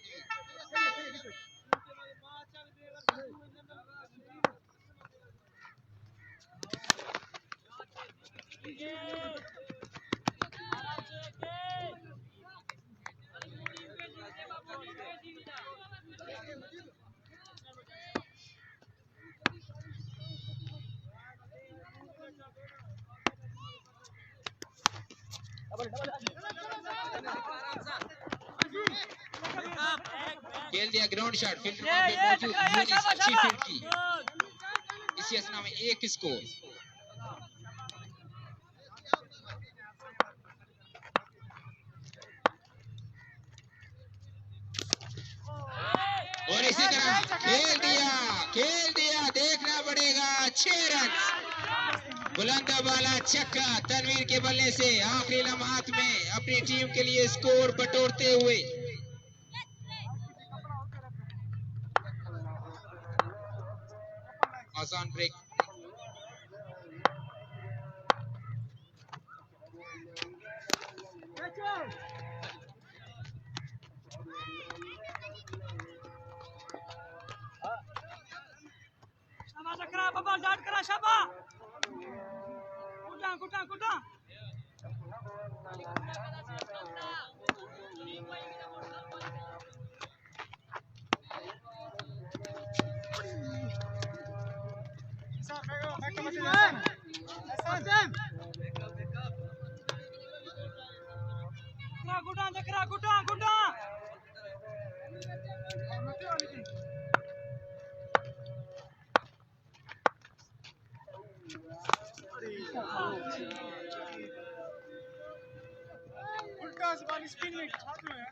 खेल दिया ग्राउंड शॉट, फील्डर वहां पे मौजूद, यूनिस अच्छी फील्ड की। इसी असना में एक स्कोर। और इसी तरह खेल दिया, देखना पड़ेगा। 6 रन, बुलंद बाला छक्का तनवीर के बल्ले से आखिरी लम्हात में अपनी टीम के लिए स्कोर बटोरते हुए। आसान ब्रेक। शाबा जकरा बाबा जाट करा शाबा कुटा कुटा उल्टा जबान स्पिन में छात्र है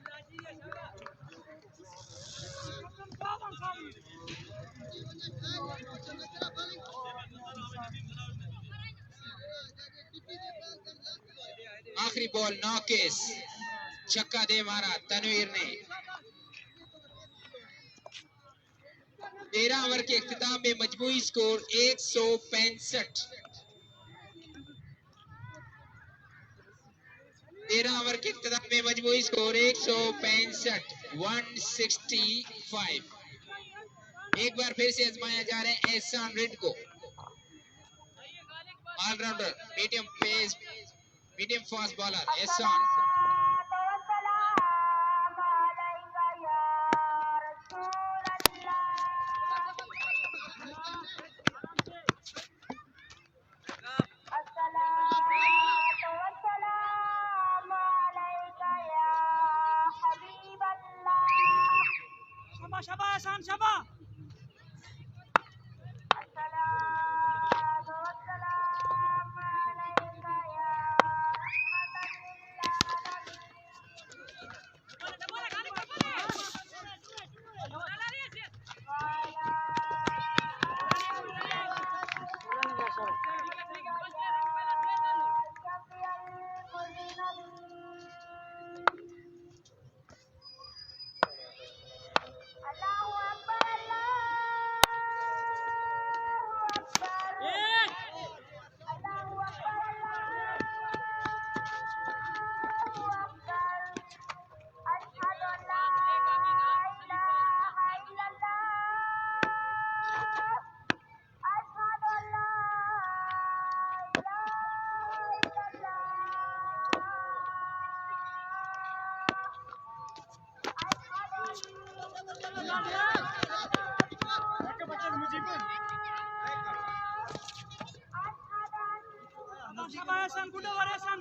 आखिरी बॉल नॉकेस, छक्का दे मारा तनवीर ने। 13 ओवर के इख्तिताम में मजमूई स्कोर 165। 13 ओवर के इख्तिताम में मजमूई स्कोर 165, 165। एक बार फिर से आजमाया जा रहा है एहसान रिड को। ऑलराउंडर, मीडियम फास्ट बॉलर एहसान। शाबा एहसान शाबा शाबा एहसान कुटा वर एहसान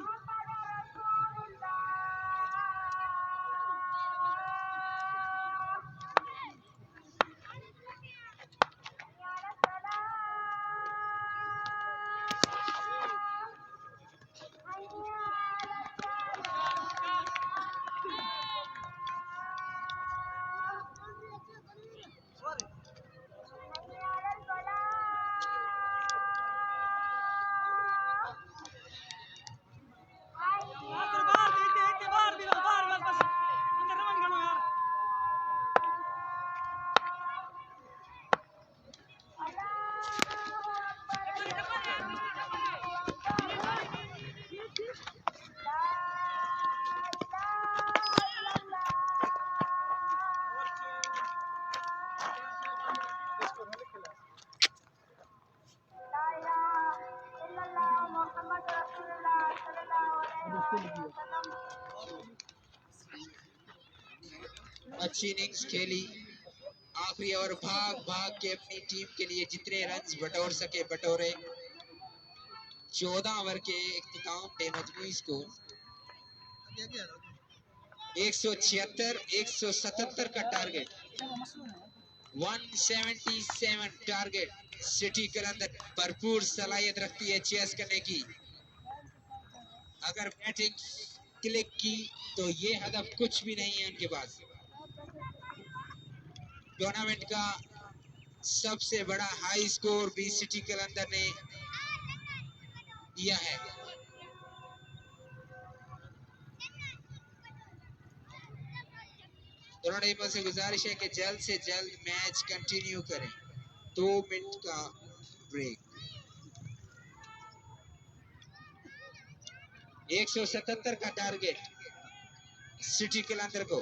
अच्छी इनिंग्स खेली। आखिरी ओवर भाग के अपनी टीम के लिए जितने रन्स बटोर सके बटोरे। 14 ओवर के इख्तिताम पे मजमूई स्कोर 176 177 का टारगेट, 177 टारगेट। सिटी कलंदर भरपूर सलाहियत रखती है चेस करने की। अगर बैटिंग क्लिक की तो ये हदफ कुछ भी नहीं है उनके पास। टूर्नामेंट का सबसे बड़ा हाई स्कोर भी सिटी कलंदर ने दिया है। दोनों टीमों से गुजारिश है कि जल्द से जल्द मैच कंटिन्यू करें। 2 मिनट का ब्रेक। 177 का टारगेट सिटी कलंदर को।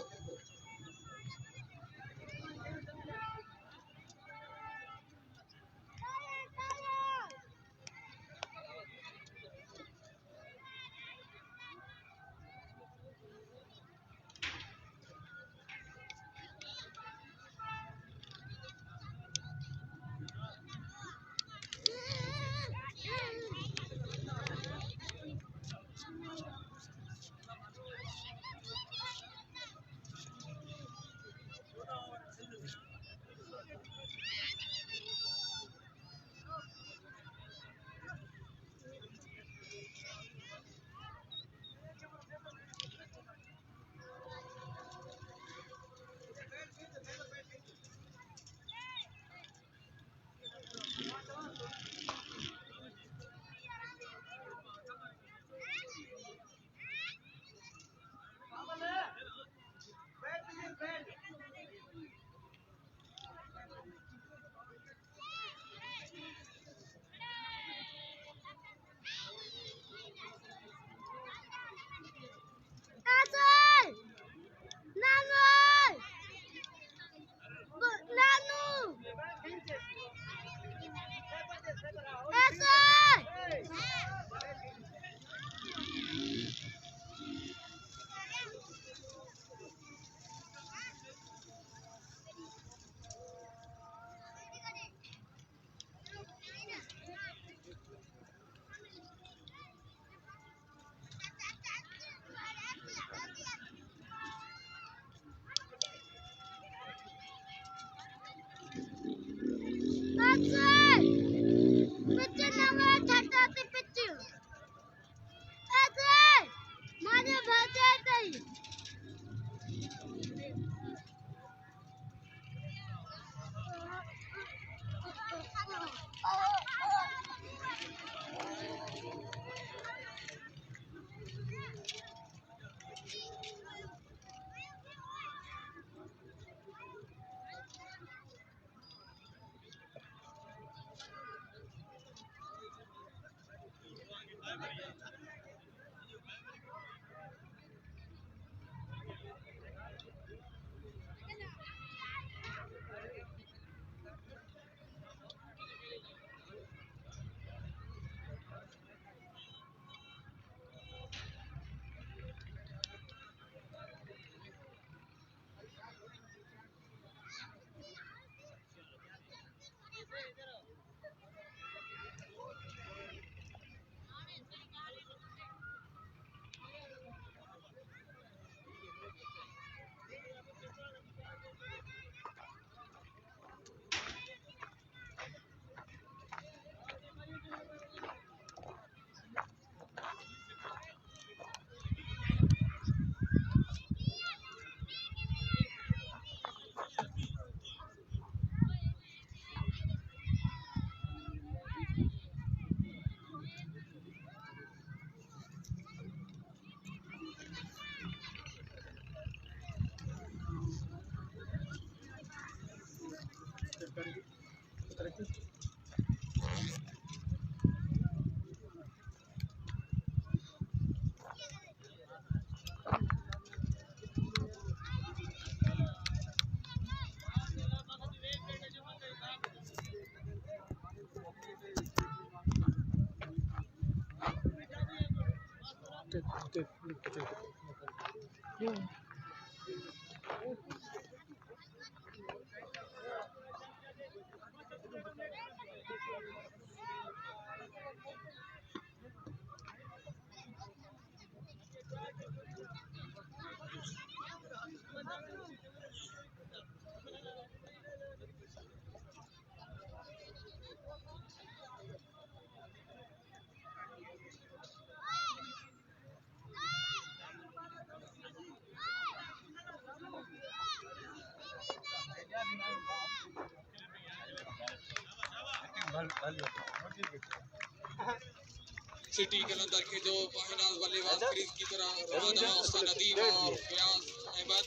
सिटी कलंदर के दो बाहिनाज बल्लेबाज क्रीज की तरह रवाना उस्ताद नदीम और फयाज अहमद।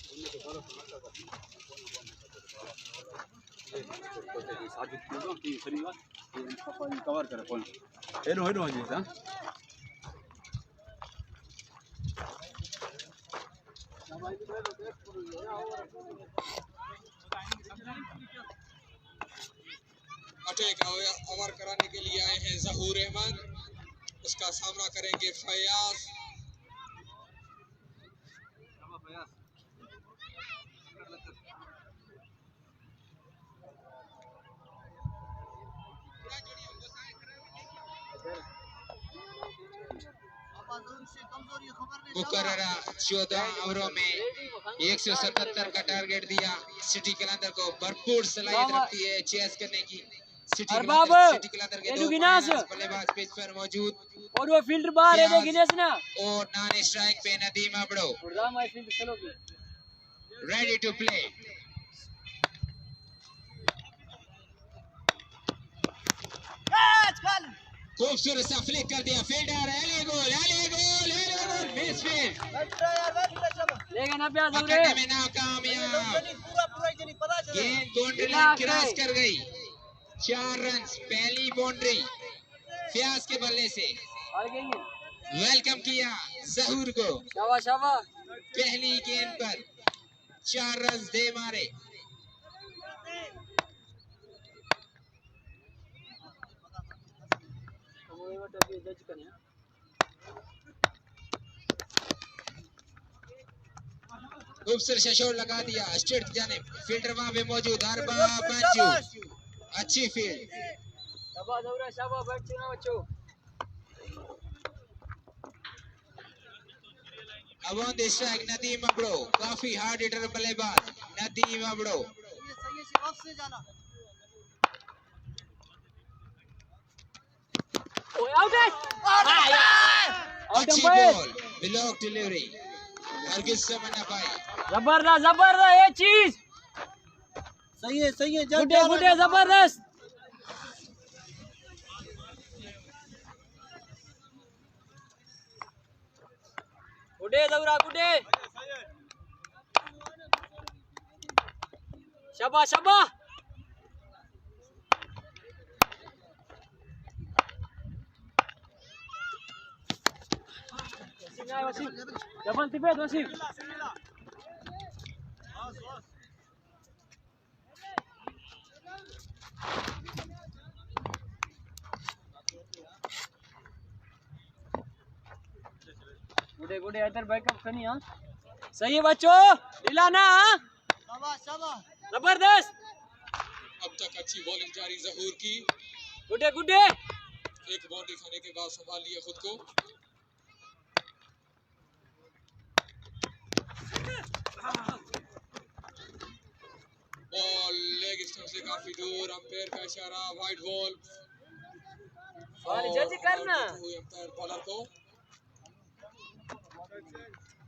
कवर करे कौन हेलो हेलो जी हां अटैक ओवर कराने के लिए आए हैं जहूर अहमद, उसका सामना करेंगे फयाज। मुकर्ररा 14 ओवरों में 177 का टारगेट दिया। सिटी कलंदर को भरपूर सलाहियत रखती है चेस करने की। सिटी कलंदर के दो बल्लेबाज पिच पर मौजूद और वो फील्डर बाहर है दे गिनेस ना और नॉन स्ट्राइक पे Nadeem Abro ready to play. खूबसूरत सा फ्लिक कर दिया फील्डर एले गोल मिस फील्ड लेकिन अब याद पकड़ने में नाकामयाब। गेंद बाउंड्री लाइन क्रॉस कर गई। 4 रन पहली बाउंड्री फयाज के बल्ले से। वेलकम किया जहूर को शाबाश शाबाश पहली गेंद पर 4 रन दे मारे। खूबसूरत शॉट लगा दिया स्ट्रेट जाने फील्डर वहां पे मौजूद अरबा मंजू अच्छी फील्ड। शाबाश बैठ चुना बच्चों। अब on the strike Nadeem Abro काफी हार्ड हिटर बल्लेबाज नदीम अबड़ो। अच्छी बॉल ब्लॉक डिलीवरी हरगिज से मना पाई। जबरदस्त ये चीज सही है गुडे जबरदस्त। गुडे दौरा गुडे शाबाश शाबाश डबल तिपे वसीम गुडे इधर बैकअप करनी। हां सही है बच्चों दिलाना। शाबाश जबरदस्त। अब तक अच्छी बॉलिंग जारी जहूर की। गुडे एक बाउंड्री खाने के बाद संभाल लिया खुद को। बॉल लेग स्टंप से काफी दूर। अंपायर का इशारा वाइड बॉल। जल्दी करना अंपायर बॉलर को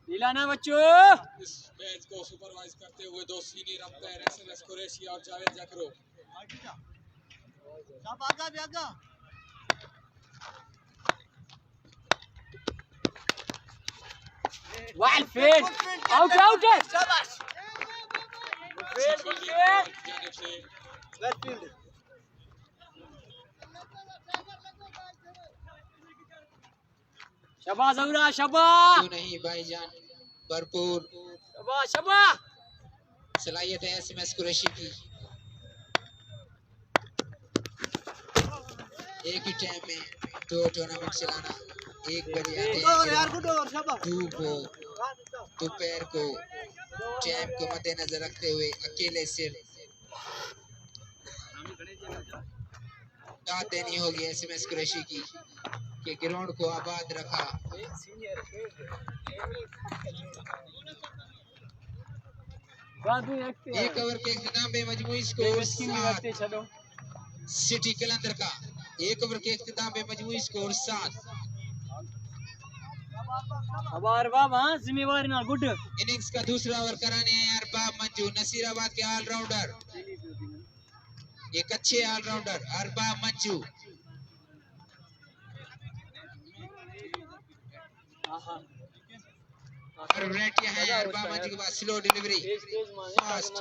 दिलाना बच्चों। इस मैच को सुपरवाइज करते हुए 2 सीनियर अंपायर SMS कुरैशी और जावेद जकरो। वाइड फील्ड आउट शाबाश फील्ड शाबाश औरा शाबाश। क्यों नहीं भाईजान भरपूर शाबाश शाबाश सलाहियत है SMS कुरैशी की। एक ही टाइम में 2 टूर्नामेंट चलाना एक बढ़िया दोपहर को टाइम को मद्देनजर रखते हुए अकेले सिर्फ दाद देनी होगी SMS कुरैशी की कि ग्राउंड को आबाद रखा। एक ओवर के इख्तिताम में मजमूई स्कोर 7 सिटी कलंदर का। एक ओवर के इख्तिताम में मजमूई स्कोर 7। इनिंग्स का दूसरा ओवर कराने आए अरबाब मंजू नसीराबाद के ऑलराउंडर। एक अच्छे ऑलराउंडर अरबाब मंजू। और वैरायटी है अरबाब मंजू के बाद स्लो डिलीवरी फास्ट।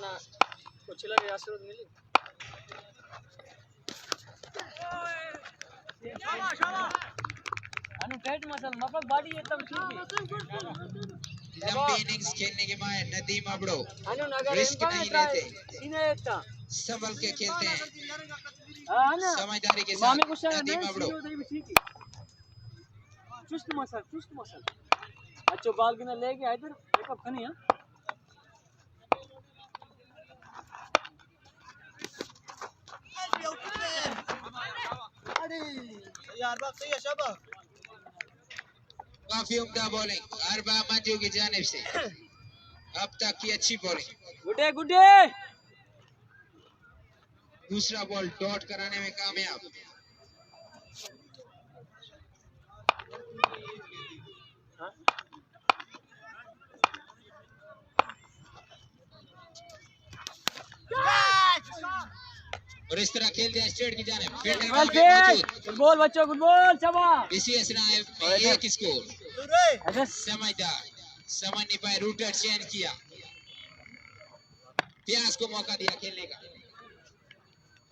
लंबी इनिंग्स खेलने के बाद नदीम अबड़ो रिस्क नहीं लेते, संभल के खेलते हैं, समझदारी के साथ। नदीम अबड़ो अच्छो बाल गिना लेके आए इधर मेकअप करनी है। यार बात सही है शाबाश। काफी उम्दा बॉलिंग अरबाब मंजू की जानिब से, अब तक की अच्छी बॉलिंग। गुड्डे गुड्डे दूसरा बॉल डॉट कराने में कामयाब। और इस तरह खेलते हैं स्ट्रेट की जानिब। फील्डर मौजूद। गुड बॉल बच्चों, गुड बॉल शाबाश। बीसीएस नायब में एक स्कोर। समझदार, समझ नहीं पाए, रूटर चेंज किया, प्यास को मौका दिया खेलने का।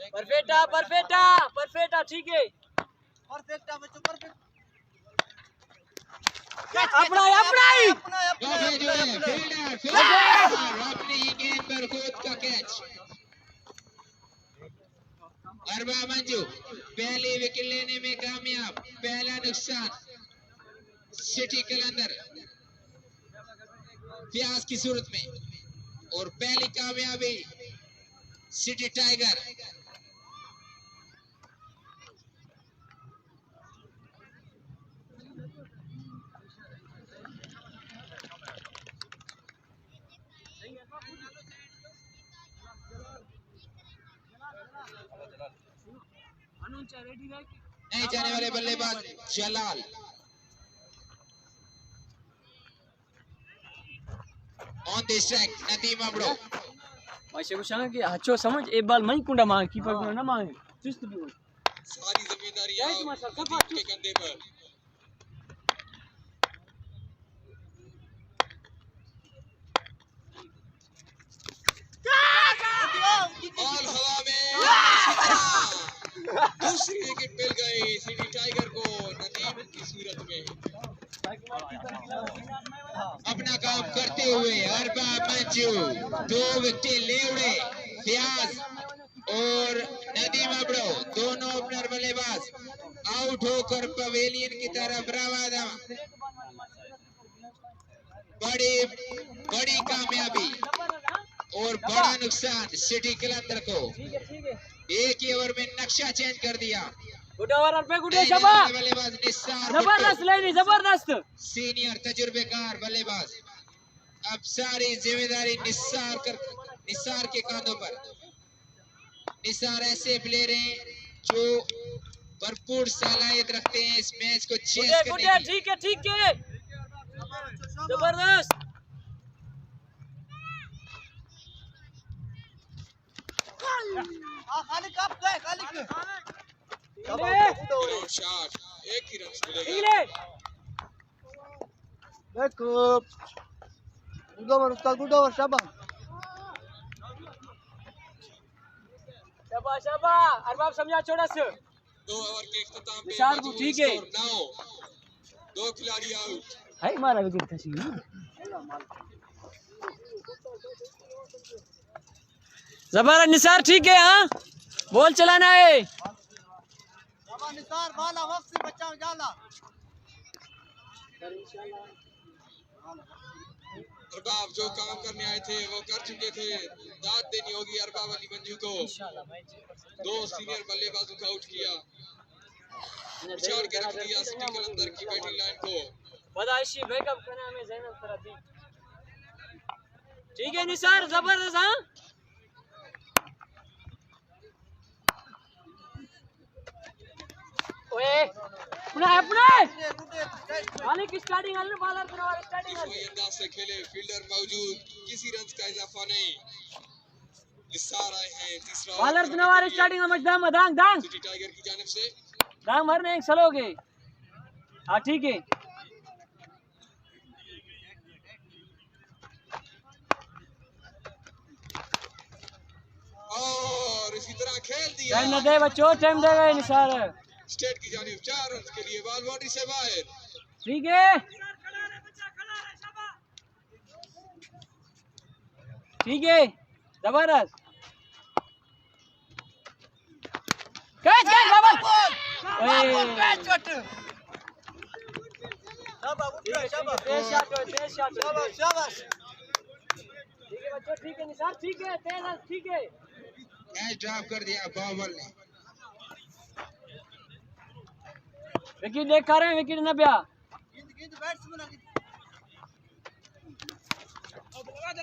परफेक्टा परफेक्टा परफेक्टा, ठीक है परफेक्टा बच्चों परफेक्ट। अपना अपना ही अपनी ही गेंद पर खुद का कैच। अरबाब मंजू पहली विकेट लेने में कामयाब, पहला नुकसान सिटी कलंदर प्यास की सूरत में, और पहली कामयाबी सिटी टाइगर। नहीं जाने वाले बल्लेबाज Jalal. On the strike Nadeem Abro. वैसे कुछ है कि अच्छो समझ एक बाल मई कुंडा मांग कीपर को ना मांगे चुस्त भी हो। सारी जिम्मेदारी नदीम के कंधे पर। बॉल हवा में, दूसरी विकेट मिल गई सिटी टाइगर को नदीम की सूरत में। अपना काम करते हुए अरबाब मंजू 2 विकेट ले उड़े। फयाज और नदीम अबड़ो दोनों ओपनर बल्लेबाज आउट होकर पवेलियन की तरफ रवाना। बड़ी कामयाबी और बड़ा नुकसान सिटी कलंदर को। एक ही ओवर में नक्शा चेंज कर दिया। गुड ओवर पे गुडे शाबाश, बल्लेबाज निसार जबरदस्त लेनी जबरदस्त। सीनियर तजुर्बेकार बल्लेबाज। अब सारी जिम्मेदारी निसार के कांधों पर। निसार ऐसे प्लेयर हैं जो भरपूर सलाहियत रखते हैं इस मैच को चेस करने की। ठीक है जबरदस्त। खाली कप गए खाली के शॉट, एक ही रन मिलेगा। देखो गुड ओवर उस्ताद, गुड ओवर शाबाश शाबाश शाबाश। अरबाब समझा छोड़ा से 2 ओवर के इख्तिताम पे निसार को ठीक है। 2 खिलाड़ी आउट। है मारा विकेट थी। जबरदस्त निसार, ठीक है। हाँ बॉल चलाना है। निसार बाला वक्त से बचाओ जाला। अरबाब जो काम करने आए थे वो कर चुके थे, दाद देनी होगी अरबाब अली मंजू को। 2 सीनियर बल्लेबाजों को आउट किया, पिछाड़ के रख दिया सिटी कलंदर की बैटिंग लाइन को। बदाइशी बैकअप करना में जैनब तरादी। ठीक है निसार जबरदस्त। हाँ ओए अपना मालिक स्टार्टिंग वाले बॉलर करवा स्टार्टिंग इस वही अंदाज से खेले, फील्डर मौजूद, किसी रन का इजाफा नहीं। निसार आए हैं तीसरा बॉलर नवार स्टार्टिंग में दांग दांग दांग सिटी टाइगर की जानिब से। दांग मारने एक सलोगे। हाँ ठीक है। और इसी तरह खेल दिया। टाइम न दे बच्चों, टाइम देगा निसार। स्टेट की जानिब 4 रन के लिए बॉल बाउंड्री से बाहर। ठीक है ठीक है जबरदस्त। कैच कैच बाबा। शाबाश। ठीक है बच्चों, ठीक है निसार, ठीक है तेज, ठीक है। कैच ड्रॉप कर दिया बाबर ने। विकेट देख कर रहे हैं, विकेट न ब्या।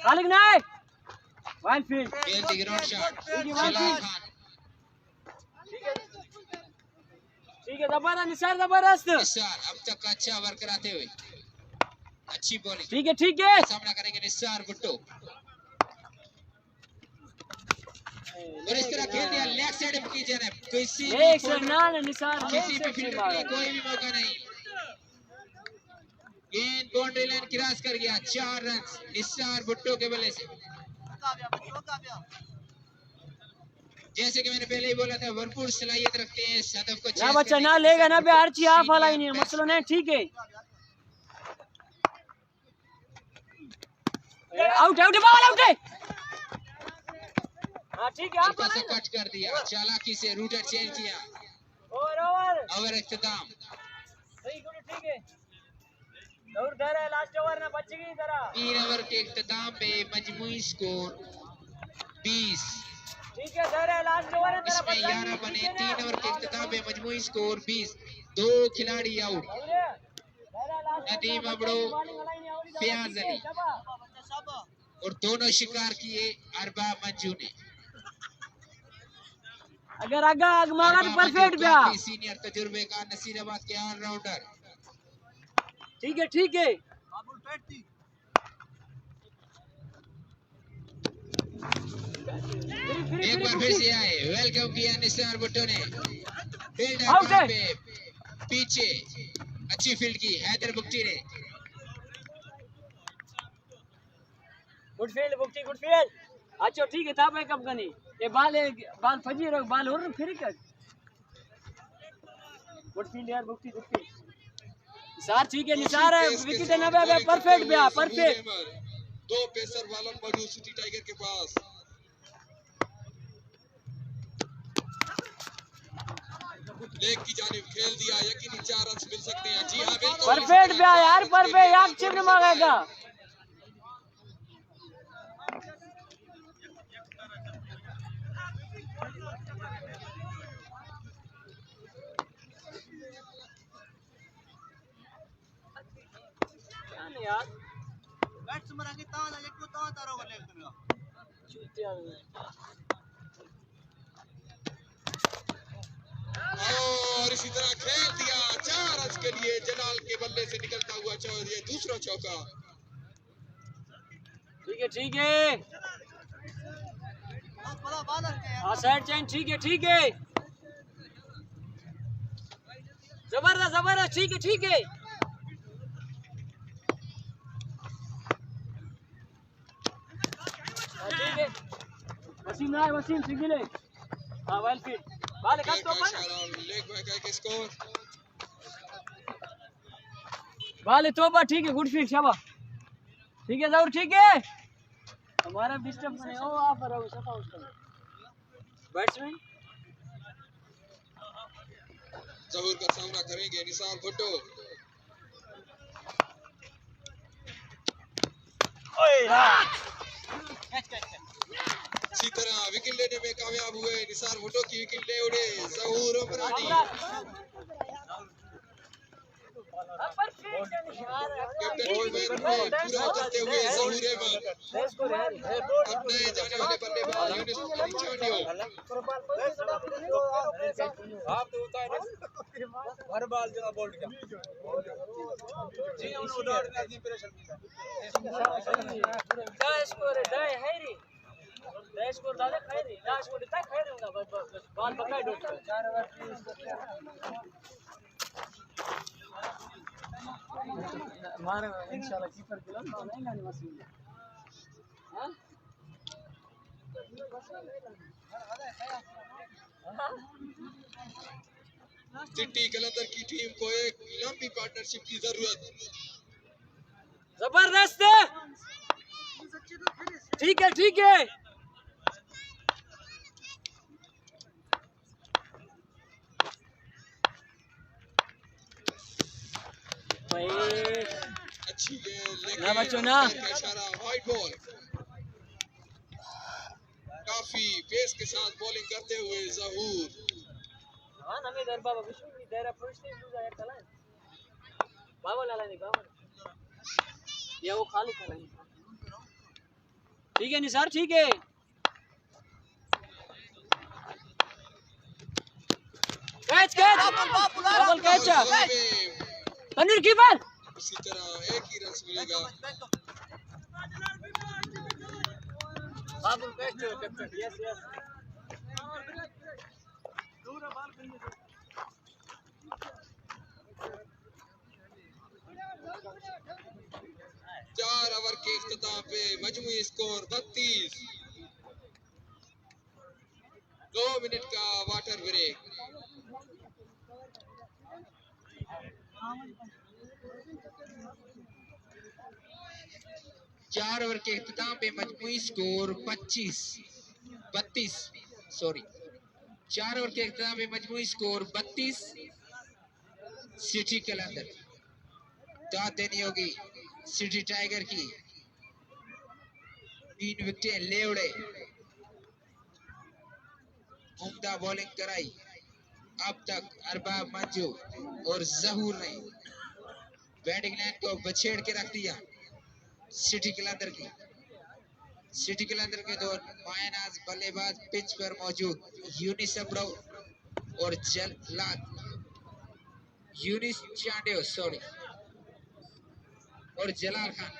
खालिक नायक वाइल्ड फील्ड। खेलती ग्राउंड शॉट ठीक है जलाल खान। ठीक है जबरदस्त निसार, जबरदस्त। निसार अब तक का अच्छा वर्क कराते हुए अच्छी बॉलिंग। ठीक है ठीक है। सामना करेंगे निसार भुट्टो और इस तरह खेल दिया लेग साइड की जानिब। किसी एक से ना निसार किसी भी फील्डर के लिए कोई भी मौका नहीं। गेंद बाउंड्री लाइन क्रॉस कर गया। 4 रन निसार भुट्टो के बल्ले से। जैसे कि मैंने पहले ही बोला था, भरपूर सलाहियत रखते हैं इस हदफ को। ना बच्चा ना लेगा ना बे, हर चीज आप वाला ही नहीं है मसला नहीं। ठीक है आउट आउट बॉल आउट है। हाँ ठीक है आप हल्का सा कट कर दिया, चालाकी से रूटर चेंज किया। ओवर इख्तिताम। सही गुड, ठीक है दौड़ दे रहा है, लास्ट ओवर ना बच गई जरा। 3 ओवर के इख्तिताम पे मजमूई स्कोर 20। ठीक है दे रहा है, लास्ट ओवर है तेरा। इसमें 11 बने। 3 ओवर के इख्तिताम पे मजमूई स्कोर 20। 2 खिलाड़ी आउट। नदीम अबड़ो, फयाज अली और दोनों शिकार किए अरबा मंजू ने। अगर आगा आगमागा तो परफेक्ट गया। सीनियर तजुर्बेकार नसीराबाद के ऑलराउंडर। ठीक है ठीक है। एक बार फिर से आए, वेलकम किया निसार भुट्टो ने। फील्डर आउट है। पे पीछे अच्छी फील्ड की हैदर बुक्टी ने। Good field Bukti, good field. अच्छा ठीक है था भाई कब गनी ये बाल फजी रहो, बाल हो रहे फिर कर। गुड फील्ड यार बुक्टी, गुड फील्ड निसार। ठीक है निसार है, विकेट है ना बे, परफेक्ट बे, परफेक्ट। 2 पेसर बालन मौजूद सिटी टाइगर के पास। लेग की जानिब खेल दिया, यकीनी 4 रन मिल सकते हैं। जी हां बिल्कुल परफेक्ट बे यार, परफेक्ट। आप चिप मांगेगा यार। बैट्समैन आगे तां ना एक तां तारो लेग दूंगा। और इसी तरह खेल दिया 4 रन के लिए। जलाल के बल्ले से निकलता हुआ ये दूसरा चौका। ठीक है ठीक है। हाँ साइड चेंज, ठीक है ठीक है। जबरदस्त जबरदस्त, ठीक है ठीक है। ठीक है वसीम ना, वसीम सिंगल है। हाँ वेल फील्ड बाल कस तो पर लेग बैक है स्कोर। बाल तोबा, ठीक है गुड फील्ड शाबाश। ठीक है जरूर, ठीक है। हमारा डिस्टर्ब नहीं हो आप रहो सफा उसका बैट्समैन। जहूर का सामना करेंगे निसार भुट्टो। इसी तरह विकेट लेने में कामयाब हुए निसार भुट्टो की विकेट ले उड़े जहूर अमरानी। कैप्टन होल्डमैन को पूरा उतरते हुए जहूर अहमद। अब नए जाने वाले बल्लेबाज यूनिस अली चांडियो। आप तो होता है हर बाल जरा बोल्ड का जी उन्होंने डॉट ने अपनी प्रेशर किया। दस स्कोर है, दस है रे। स्कोर दादा खाए नहीं ना स्कोर इतना खाए दूंगा बॉल पकड़ दो 4 ओवर मारे इंशाल्लाह कीपर के लोग नहीं गाने मशीन हां सिटी कलंदर की टीम को एक लंबी पार्टनरशिप की जरूरत। जबरदस्त है ठीक है अच्छी गेंद ना बच्चों ना इशारा वाइड बॉल। काफी पेस के साथ बॉलिंग करते हुए ज़हूर। हां नमे दर बाबा विष्णु की दायरा फर्स्ट टाइम लूज आया चला बाबा लाला नहीं बाबा ये वो खाली कर रहे हैं ठीक है निसार ठीक है catch double catch Tanveer keeper इसी तरह एक ही रन मिलेगा। बाबू कैच कैप्टन यस 4 ओवर के इख्तिताम पे मजमूई स्कोर 32। 2 मिनट का वाटर ब्रेक। चार ओवर के इख्तिताम पे मजमूई स्कोर 32। 4 ओवर के इख्तिताम पे मजमूई स्कोर 32। सिटी कलंदर दाद देनी होगी सिटी टाइगर की। 3 विकेटें ले उड़े। उम्दा बॉलिंग कराई अब तक अरबाब मंजू और ज़हूर ने बैटिंग लाइन को बछेड़ के रख दिया। सिटी कलंदर की दो मायनाज बल्लेबाज पिच पर मौजूद यूनिस अब्रो और यूनिस चांडियो और जलाल खान।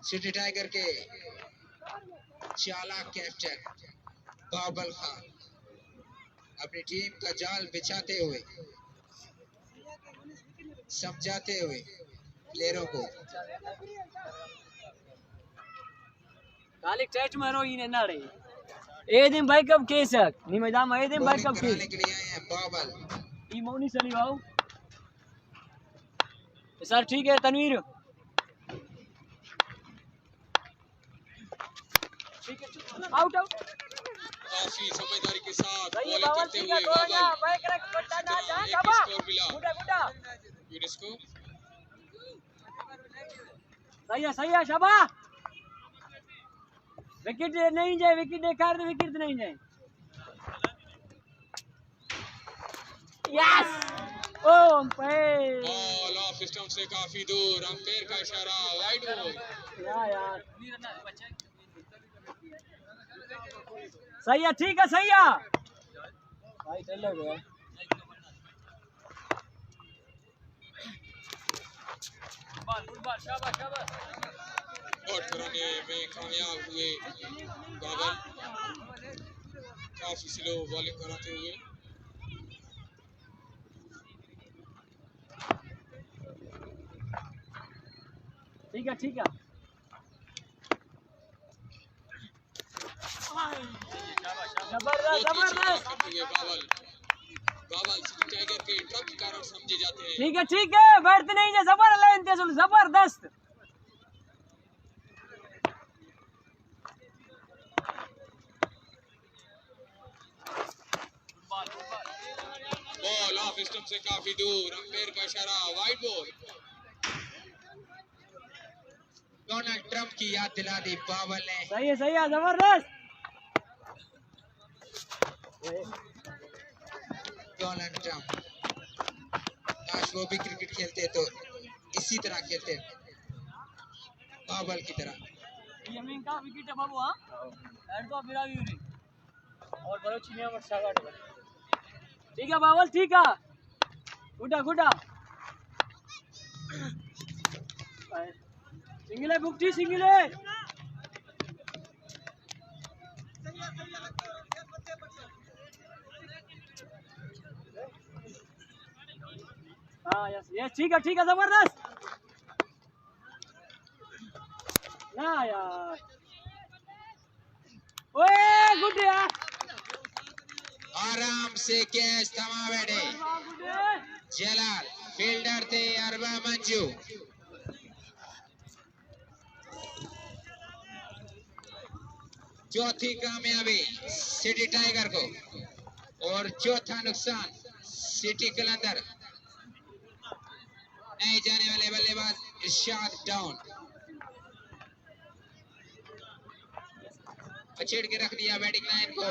सिटी टाइगर के चालाक कैप्टन बाबल खान अपनी टीम का जाल बिछाते हुए समझाते हुए प्लेयरों को कालिक टच मारो इने नाड़े ए दिन भाई कब केसक नी मैदान ए दिन भाई कब कराने के लिए आए हैं बाबल। ई मोनी चली आओ सर ठीक है तनवीर आउट काफी समझदारी के साथ ये बॉलिंग बावल करते ठीक हुए है बाबल। बैक रख पट्टा ना जा एक शाबा स्कोर मिला गुडा यूनिस को। सही है शाबा विकेट नहीं जाए विकेट देखा तो विकेट नहीं जाए yes O umpire ball of stump से काफी दूर। अंपायर का इशारा वाइड बॉल। यार सही है ठीक है सही है भाई चल गया बॉल शाबाश आउट कराने में कामयाब हुए बाबल। काफी स्लो बॉलिंग कराते हुए ठीक है जबरदस्त करते हुए बाबल सिटी टाइगर के ट्रक के कारण समझे जाते हैं। ठीक है बैठते नहीं है जबरदस्त बॉल ऑफ स्टंप से काफी दूर, अंपायर का इशारा, वाइड बॉल। डोनाल्ड ट्रंप की याद दिला दी बावल ने। सही है जबरदस्त। डोनाल्ड ट्रंप, काश वो भी क्रिकेट खेलते तो इसी तरह खेलते, बावल की तरह। यमीन का विकेट है बाबू। हां एंड तो बिरावी हुई और बलोची ने मत सागाट। ठीक है बावल, ठीक है, गुडा सिंगल है बुकटी, सिंगल है। हाँ यस ठीक है जबरदस्त। ना यार, ओए गुड यार, आराम से कैच थमा बैठे जलाल, फील्डर थे अरबा मंजू। चौथी कामयाबी सिटी टाइगर को और चौथा नुकसान सिटी कलंदर। नए जाने वाले बल्लेबाज इरशाद डाउन, छेड़ के रख दिया बैटिंग लाइन को।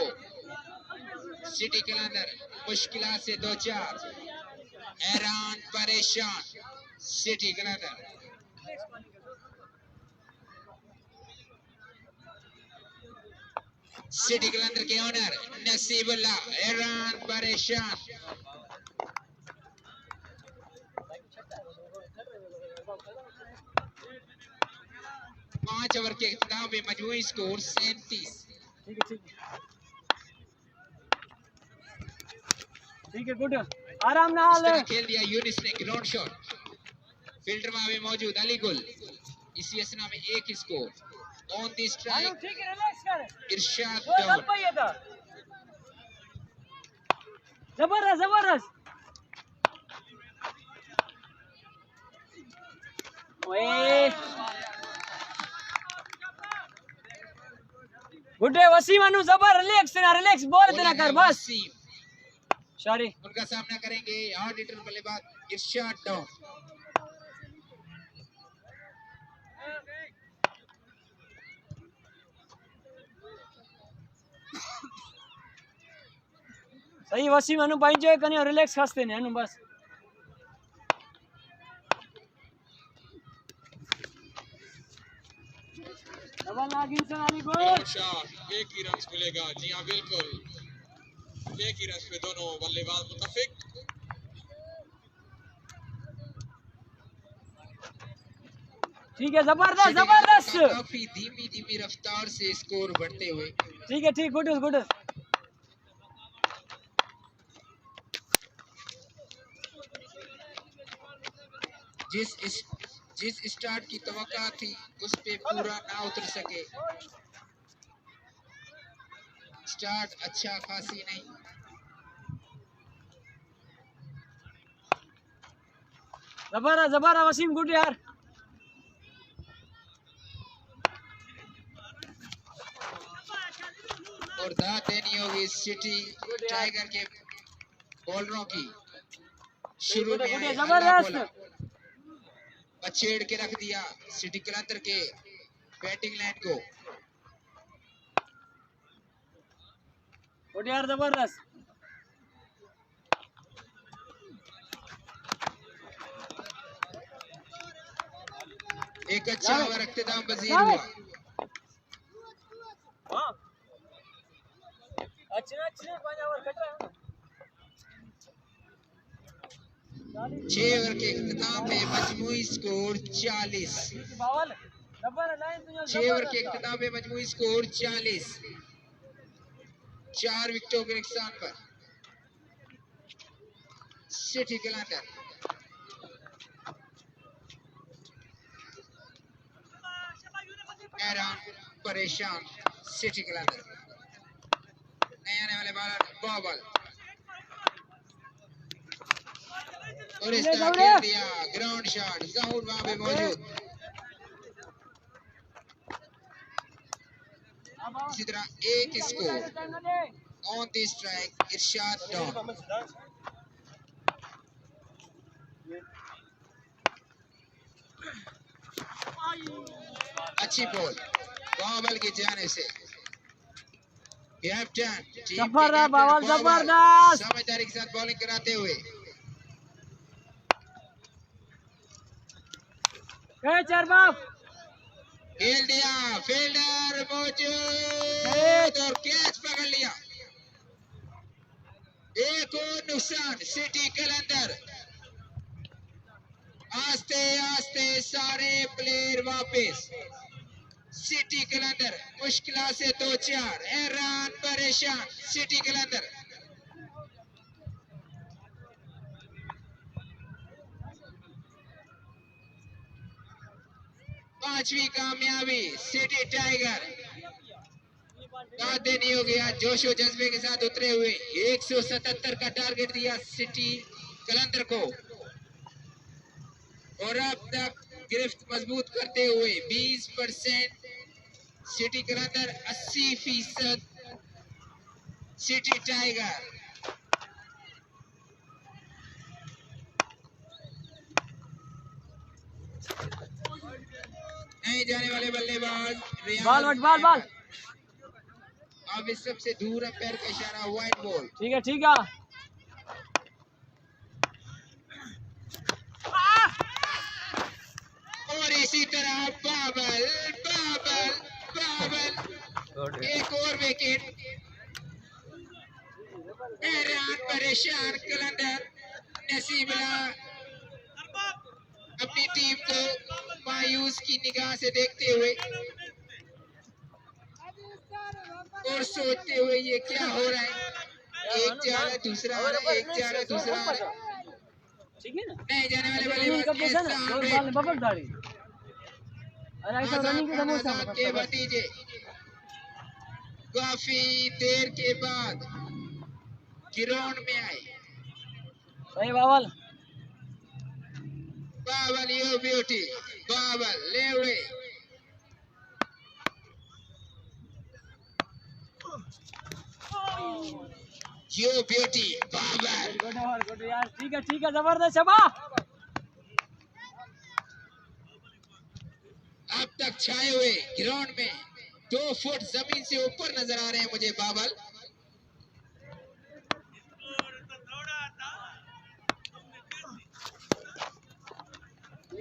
सिटी कलंदर मुश्किल से 2-4, हैरान परेशान सिटी कलंदर। सिटी कलंदर के ओनर नसीबुल्लाह हैरान परेशान। पांच ओवर के इख्तिताम में मजमूई स्कोर 37। ठीक है गुड, आराम नाल खेल दिया यूनिस ने ग्राउंड शॉट। फील्डर में भी मौजूद अली गुल। इसी असना में एक स्कोर ऑन द स्ट्राइक। ठीक है, रिलैक्स कर, इरशाद वो डाउन। लग पाई था, जबरदस्त। ओए गुड्डे वसीम अनु जबर, रिलैक्स बॉल इतना कर बस। सॉरी, उनका सामना करेंगे हार्ड हिटर बल्लेबाज इरशाद डाउन। सही वसीम अनु पाई जो कने रिलैक्स खास्ते ने अनु बस। डबल लागिन से अली गोल शॉट, एक ही रन मिलेगा। जी हाँ बिल्कुल, एक ही रन पे दोनों बल्लेबाज मुत्तफिक। ठीक है, जबरदस्त। काफी धीमी रफ्तार से स्कोर बढ़ते हुए। ठीक है, गुड। जिस स्टार्ट की तवक्का थी उस पे पूरा ना उतर सके। स्टार्ट अच्छा खासी नहीं। जबरदस्त वसीम, गुड यार। और दाद देनी होगी सिटी टाइगर के बॉलरों की। शुरू में जबरदस्त छेड़ के रख दिया सिटी कलंदर के बैटिंग लाइन को। गुड यार, जबरदस्त। एक अच्छा ओवर इख्तिताम पजीर हुआ। हाँ अच्छे 5 ओवर कट रहा है। 6 ओवर के इख्तिताम में मजमूई स्कोर 40। 6 ओवर के इख्तिताम में मजमूई स्कोर 40। 4 विकेटों के नुकसान पर सिटी कलंदर। हैरान परेशान सिटी कलंदर। नए आने वाले बॉलर बॉबल और इसका खेल दिया ग्राउंड शॉट। जहूर वहां पे मौजूद। इसी तरह एक score on the strike Irshad down. अच्छी बॉल बावल की जाने से। जबरदस्त बावल, जबरदस्त। समझदारी के साथ बॉलिंग कराते हुए चार बाप खेल दिया, फील्डर मौजूद और कैच पकड़ लिया। एक और नुकसान सिटी कलंदर। आस्ते आस्ते सारे प्लेयर वापस। सिटी कलंदर मुश्किल से 2-4, हैरान परेशान सिटी कलंदर। पांचवी कामयाबी सिटी टाइगर। बात नहीं हो गया, जोशो जज्बे के साथ उतरे हुए 177 का टारगेट दिया सिटी कलंदर को और अब तक गिरफ्त मजबूत करते हुए 20% सिटी कलंदर, 80% सिटी टाइगर। नहीं जाने वाले बल्लेबाज बॉल बट बॉल बॉल। अब इस सबसे दूर पैर का इशारा, वाइड बॉल। ठीक है ठीक है। और इसी तरह बाबल बाबल बाबल एक और विकेट। हैरान परेशान कलंदर। नसीबला अपनी टीम को मायूस की निगाह से देखते हुए और सोचते हुए ये क्या हो रहा है। एक जा रहा है दूसरा आ रहा है, एक जा रहा है दूसरा आ रहा है। ठीक है ना। नहीं जाने वाले रनिंग कब देता ना और बाल बबल दाढ़ी। अरे ऐसा रनिंग के समोसा के भतीजे काफी देर के बाद ग्राउंड में आए। सही बावल। बावल यो ब्यूटी, बावल लेवड़े। यो ब्यूटी बावल। गुड यार, ठीक है जबरदस्त शबा। अब तक छाए हुए ग्राउंड में 2 फुट जमीन से ऊपर नजर आ रहे हैं मुझे बावल।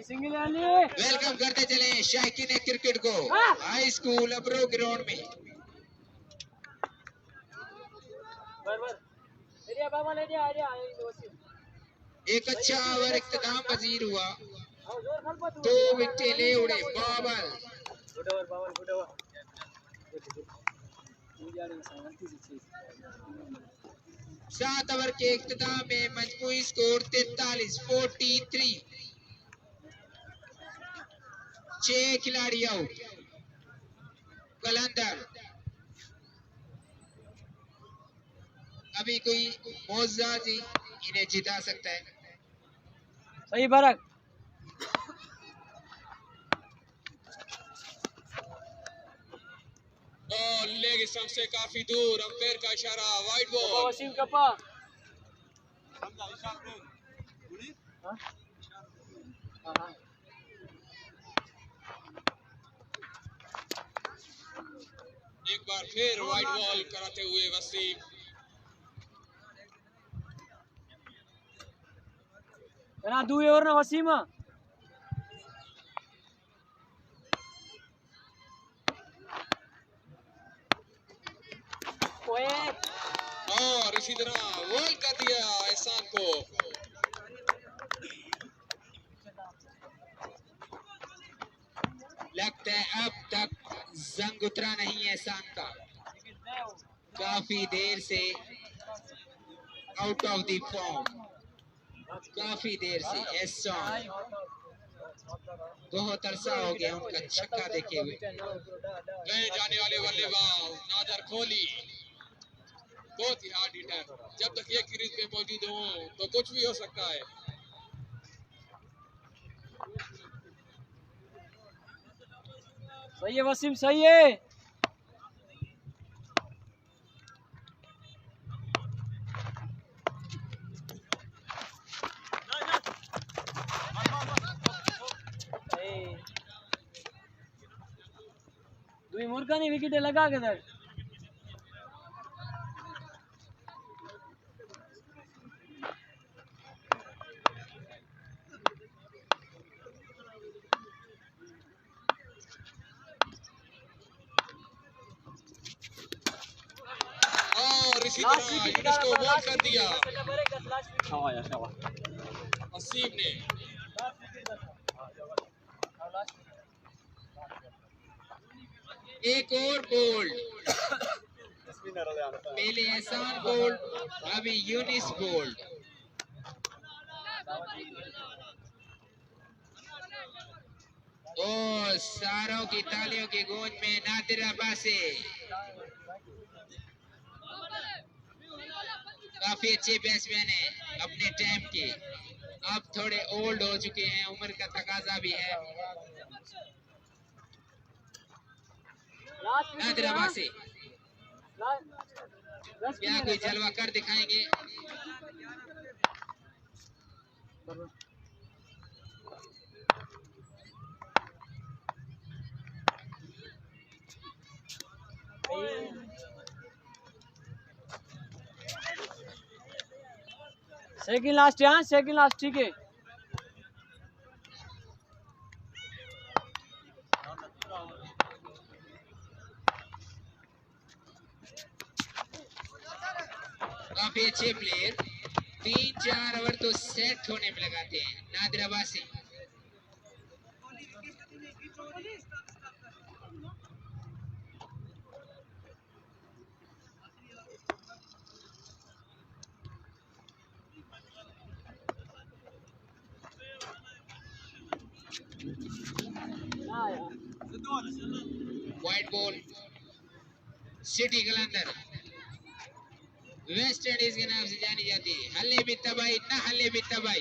वेलकम करते चले शायकीन क्रिकेट को हाई स्कूल अब्रो ग्राउंड में। एक अच्छा ओवर इख्तिताम पजीर हुआ। 2 विकेट ले उड़े बावल। 7 ओवर के इख्तिताम में मजमूई स्कोर 43 6 खिलाड़ी आउट। कलंदर अभी कोई मौजा जी इन्हें जिता सकता है। सही बरक। बॉल लेग स्टंप से काफी दूर, अंपायर का इशारा, वाइड बॉल। वसीम कप्पा। एक बार फिर वाइड बॉल कराते हुए वसीम। ना दुए और ना वसीम। और इसी तरह बॉल कर दिया एहसान को। लगता है अब तक जंग उतरा नहीं है एहसान का। काफी देर से आउट ऑफ द फॉर्म, काफी देर से एहसान। बहुत अरसा हो गया उनका छक्का देखे हुए। नए जाने वाले बल्लेबाज नादर कोहली बहुत ही हार्ड हिटर। जब तक ये क्रीज पे मौजूद हो तो कुछ भी हो सकता है। सही है वसीम, सही है। कोई मुर्गा नहीं विकेट लगा के दर और इसी तरह यूनुस को बॉल कर दिया असीम ने। एक और बोल्ड, पहले एहसान बोल्ड, अभी यूनिस बोल्ड। ओ सारों की तालियों की गूंज में नादिर अब्बासी काफी अच्छे बैट्समैन हैं अपने टाइम के, अब थोड़े ओल्ड हो चुके हैं, उम्र का तकाजा भी है। नादिर अब्बासी क्या कोई जलवा कर दिखाएंगे? सेकंड लास्ट यहाँ, सेकंड लास्ट ठीक है। काफी अच्छे प्लेयर, 3-4 ओवर तो सेट होने में लगाते हैं Nadir Abbasi. White ball city Qalandar West Indies के नाम से जानी जाती है। हल्ले भी तबाही ना हल्ले भी तबाही।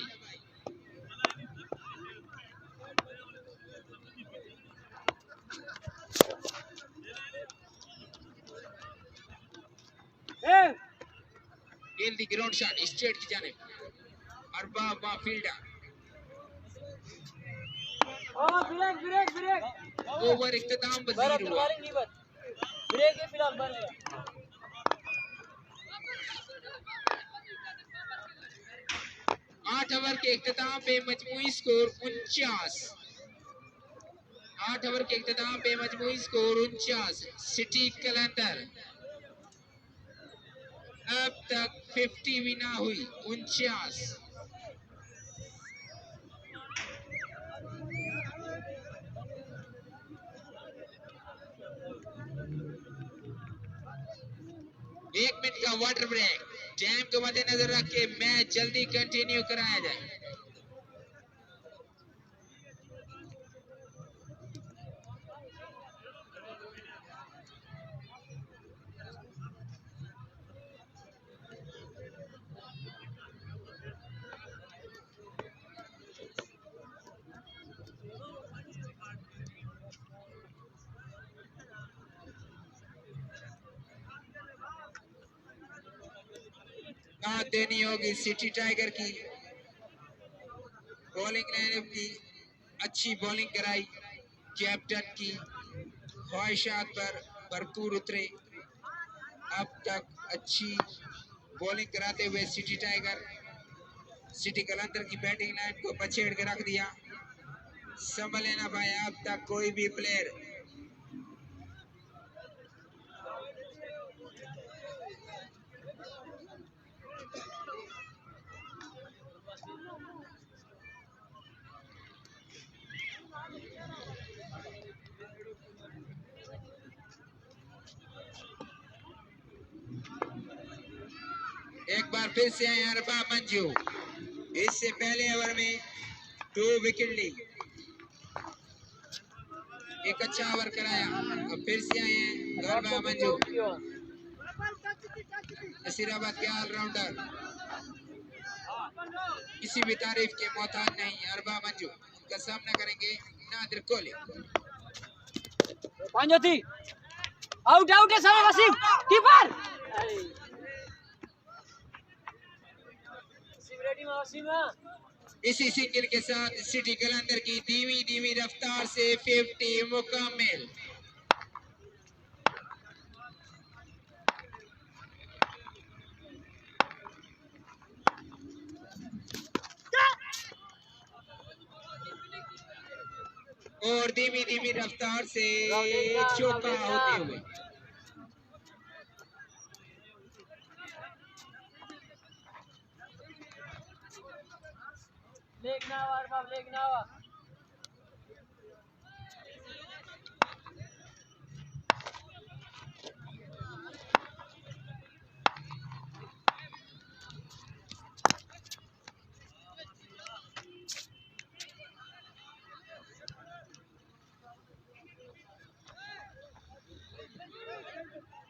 खेल दी ग्राउंड शॉट स्ट्रेट की जानिब अरबाब फील्डर। ओवर इख्तिताम पजीर हुआ। ब्रेक है फिलहाल बन गया। 8 ओवर के इख्तिताम पे मजमूई स्कोर 49। 8 ओवर के इख्तिताम पे मजमूई स्कोर 49। सिटी कलंदर अब तक 50 भी ना हुई। 49। एक मिनट का वाटर ब्रेक, टाइम को मद्देनजर रख के मैच जल्दी कंटिन्यू कराया जाए। दाद देनी होगी सिटी टाइगर की बॉलिंग लाइनअप की। अच्छी बॉलिंग कराई, कैप्टन की ख्वाहिशात पर भरपूर उतरे। अब तक अच्छी बॉलिंग कराते हुए सिटी टाइगर, सिटी कलंदर की बैटिंग लाइन को पछेड़ के रख दिया। संभले ना भाई अब तक कोई भी प्लेयर। एक बार फिर से आए अरबाब मंजू, इससे पहले ओवर में 2 विकेट ली, एक अच्छा ओवर कराया। अब फिर से आए हैं अरबाब मंजू, नसीराबाद के ऑलराउंडर, किसी भी तारीफ के मोहताज नहीं। अरबाब मंजू, उनका सामना करेंगे नादिर कोहली। आउट आउट है सारा वसीम कीपर। इसी सिंगल के साथ सिटी कलंदर की धीमी धीमी रफ्तार से 50 मुकम्मल। और धीमी धीमी रफ्तार से चौका होते हुए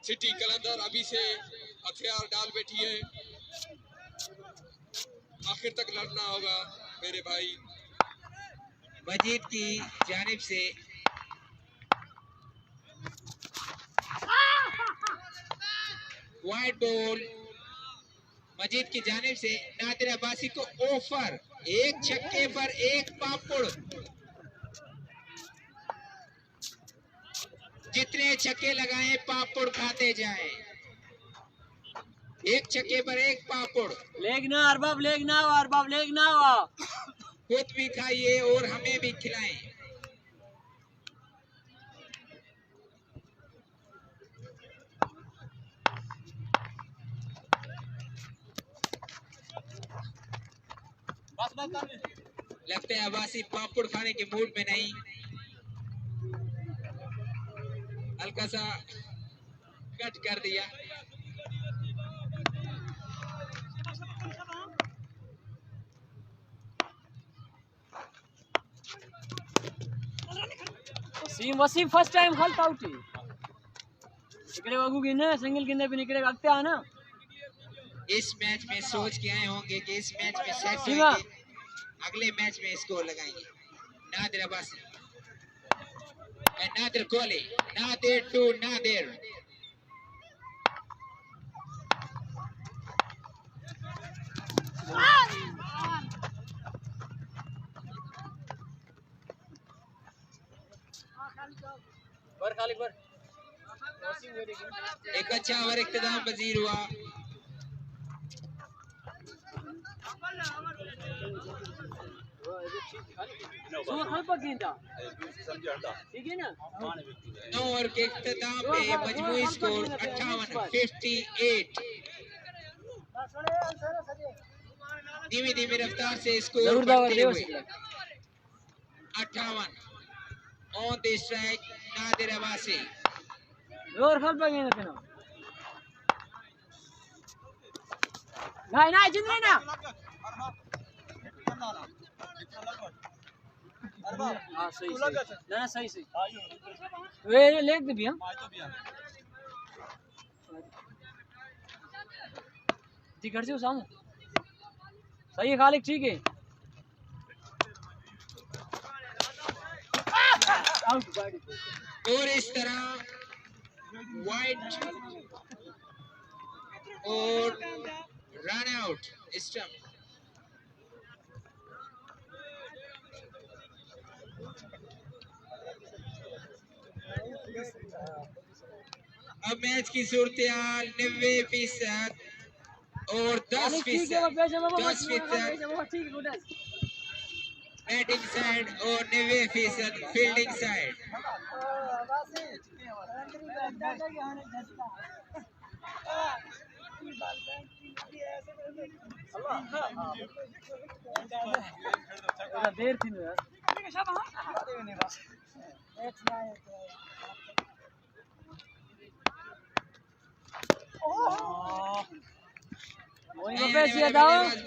सिटी कलंदर अभी से हथियार डाल बैठी है, आखिर तक लड़ना होगा मेरे भाई। मजीद की जानिब से वाइड बॉल, मजीद की जानिब से नादिर अब्बासी को ऑफर, एक छक्के पर एक पापड़, जितने छक्के लगाए पापड़ खाते जाएं, एक छक्के पर एक पापड़। लेग ना अरबाब, लेग ना अरबाब, लेग ना खुद भी खाइए और हमें भी खिलाएं। लगता है अब्बासी पापड़ खाने के मूड में नहीं, हल्का सा कट कर दिया। वसीम फर्स्ट टाइम खेलता उठी इकडे बघू की ना सिंगल किंद भी इकडे लागते है ना। इस मैच में सोच के आए होंगे कि इस मैच में सेट होंगे, अगले मैच में स्कोर लगाएंगे। नादिर अब्बासी, नादिर कोहली, नादिर टू नादिर, बर खालिक बर एक अच्छा ओवर इख्तिताम पजीर हुआ। ठीक है ना। 9 ओवर के इख्तिताम पे मजमूई स्कोर 58। धीमी धीमी रफ्तार से स्कोर बढ़ते हुए 58 on the strike Nadir Abbasi. और खल पे गए ना नहीं नहीं जिंदगी ना हां सही सही ना सही सही वे लेग दे भी हम दिखर से सामने सही है खालिक ठीक है। और इस तरह वाइड और रन आउट स्टंप। अब मैच की सूरत-ए-हाल 90% और 10% बैटिंग साइड और 90% फील्डिंग साइड। देर थी ना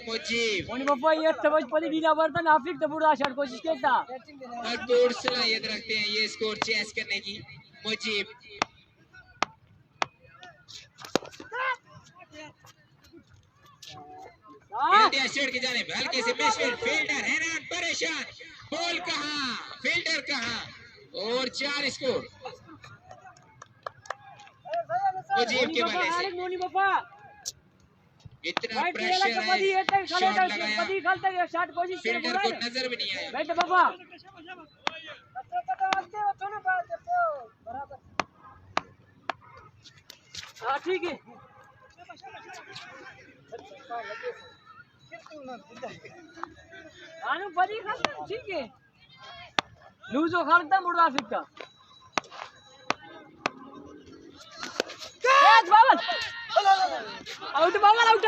मुजीब बापा ये समझ पड़ी ढीला बर्तन हाफिक तो बुरा शॉट कोशिश करता भरपूर सलाहियत रखते हैं ये स्कोर चेस करने की। मुजीब की जानिब हल्के से मिसफील्ड, फील्डर हैरान परेशान, बॉल कहां, फील्डर कहां और 4 स्कोर मुजीब के बल्ले से। इतना प्रेशर है, शॉट लगाया, फील्डर को नजर भी नहीं आया। हाँ ठीक है ठीक है लूजो खरीदता मुर्दाफिक का बाबल आउट बाबल आउट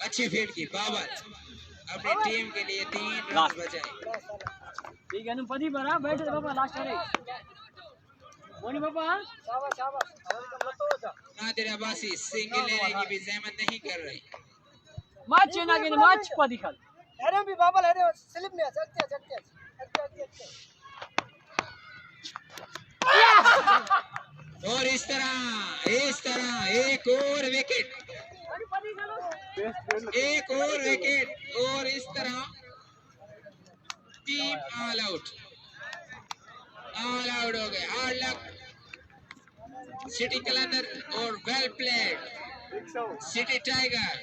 अच्छी फील्ड की बाबर अपनी टीम के लिए 3 रन बचाए। ठीक है पदी पर बैठ बाबा लास्ट करे मोनी बाबा शाबाश शाबाश नादिर अब्बासी सिंगल लेने की भी जहमत नहीं कर रही। मैच ना के मैच पदी खल अरे भी बाबा अरे स्लिप में चलते चलते और इस तरह एक और विकेट और इस तरह टीम ऑल आउट हो गए। हार्ड लक सिटी कलंदर और वेल प्लेड सिटी टाइगर।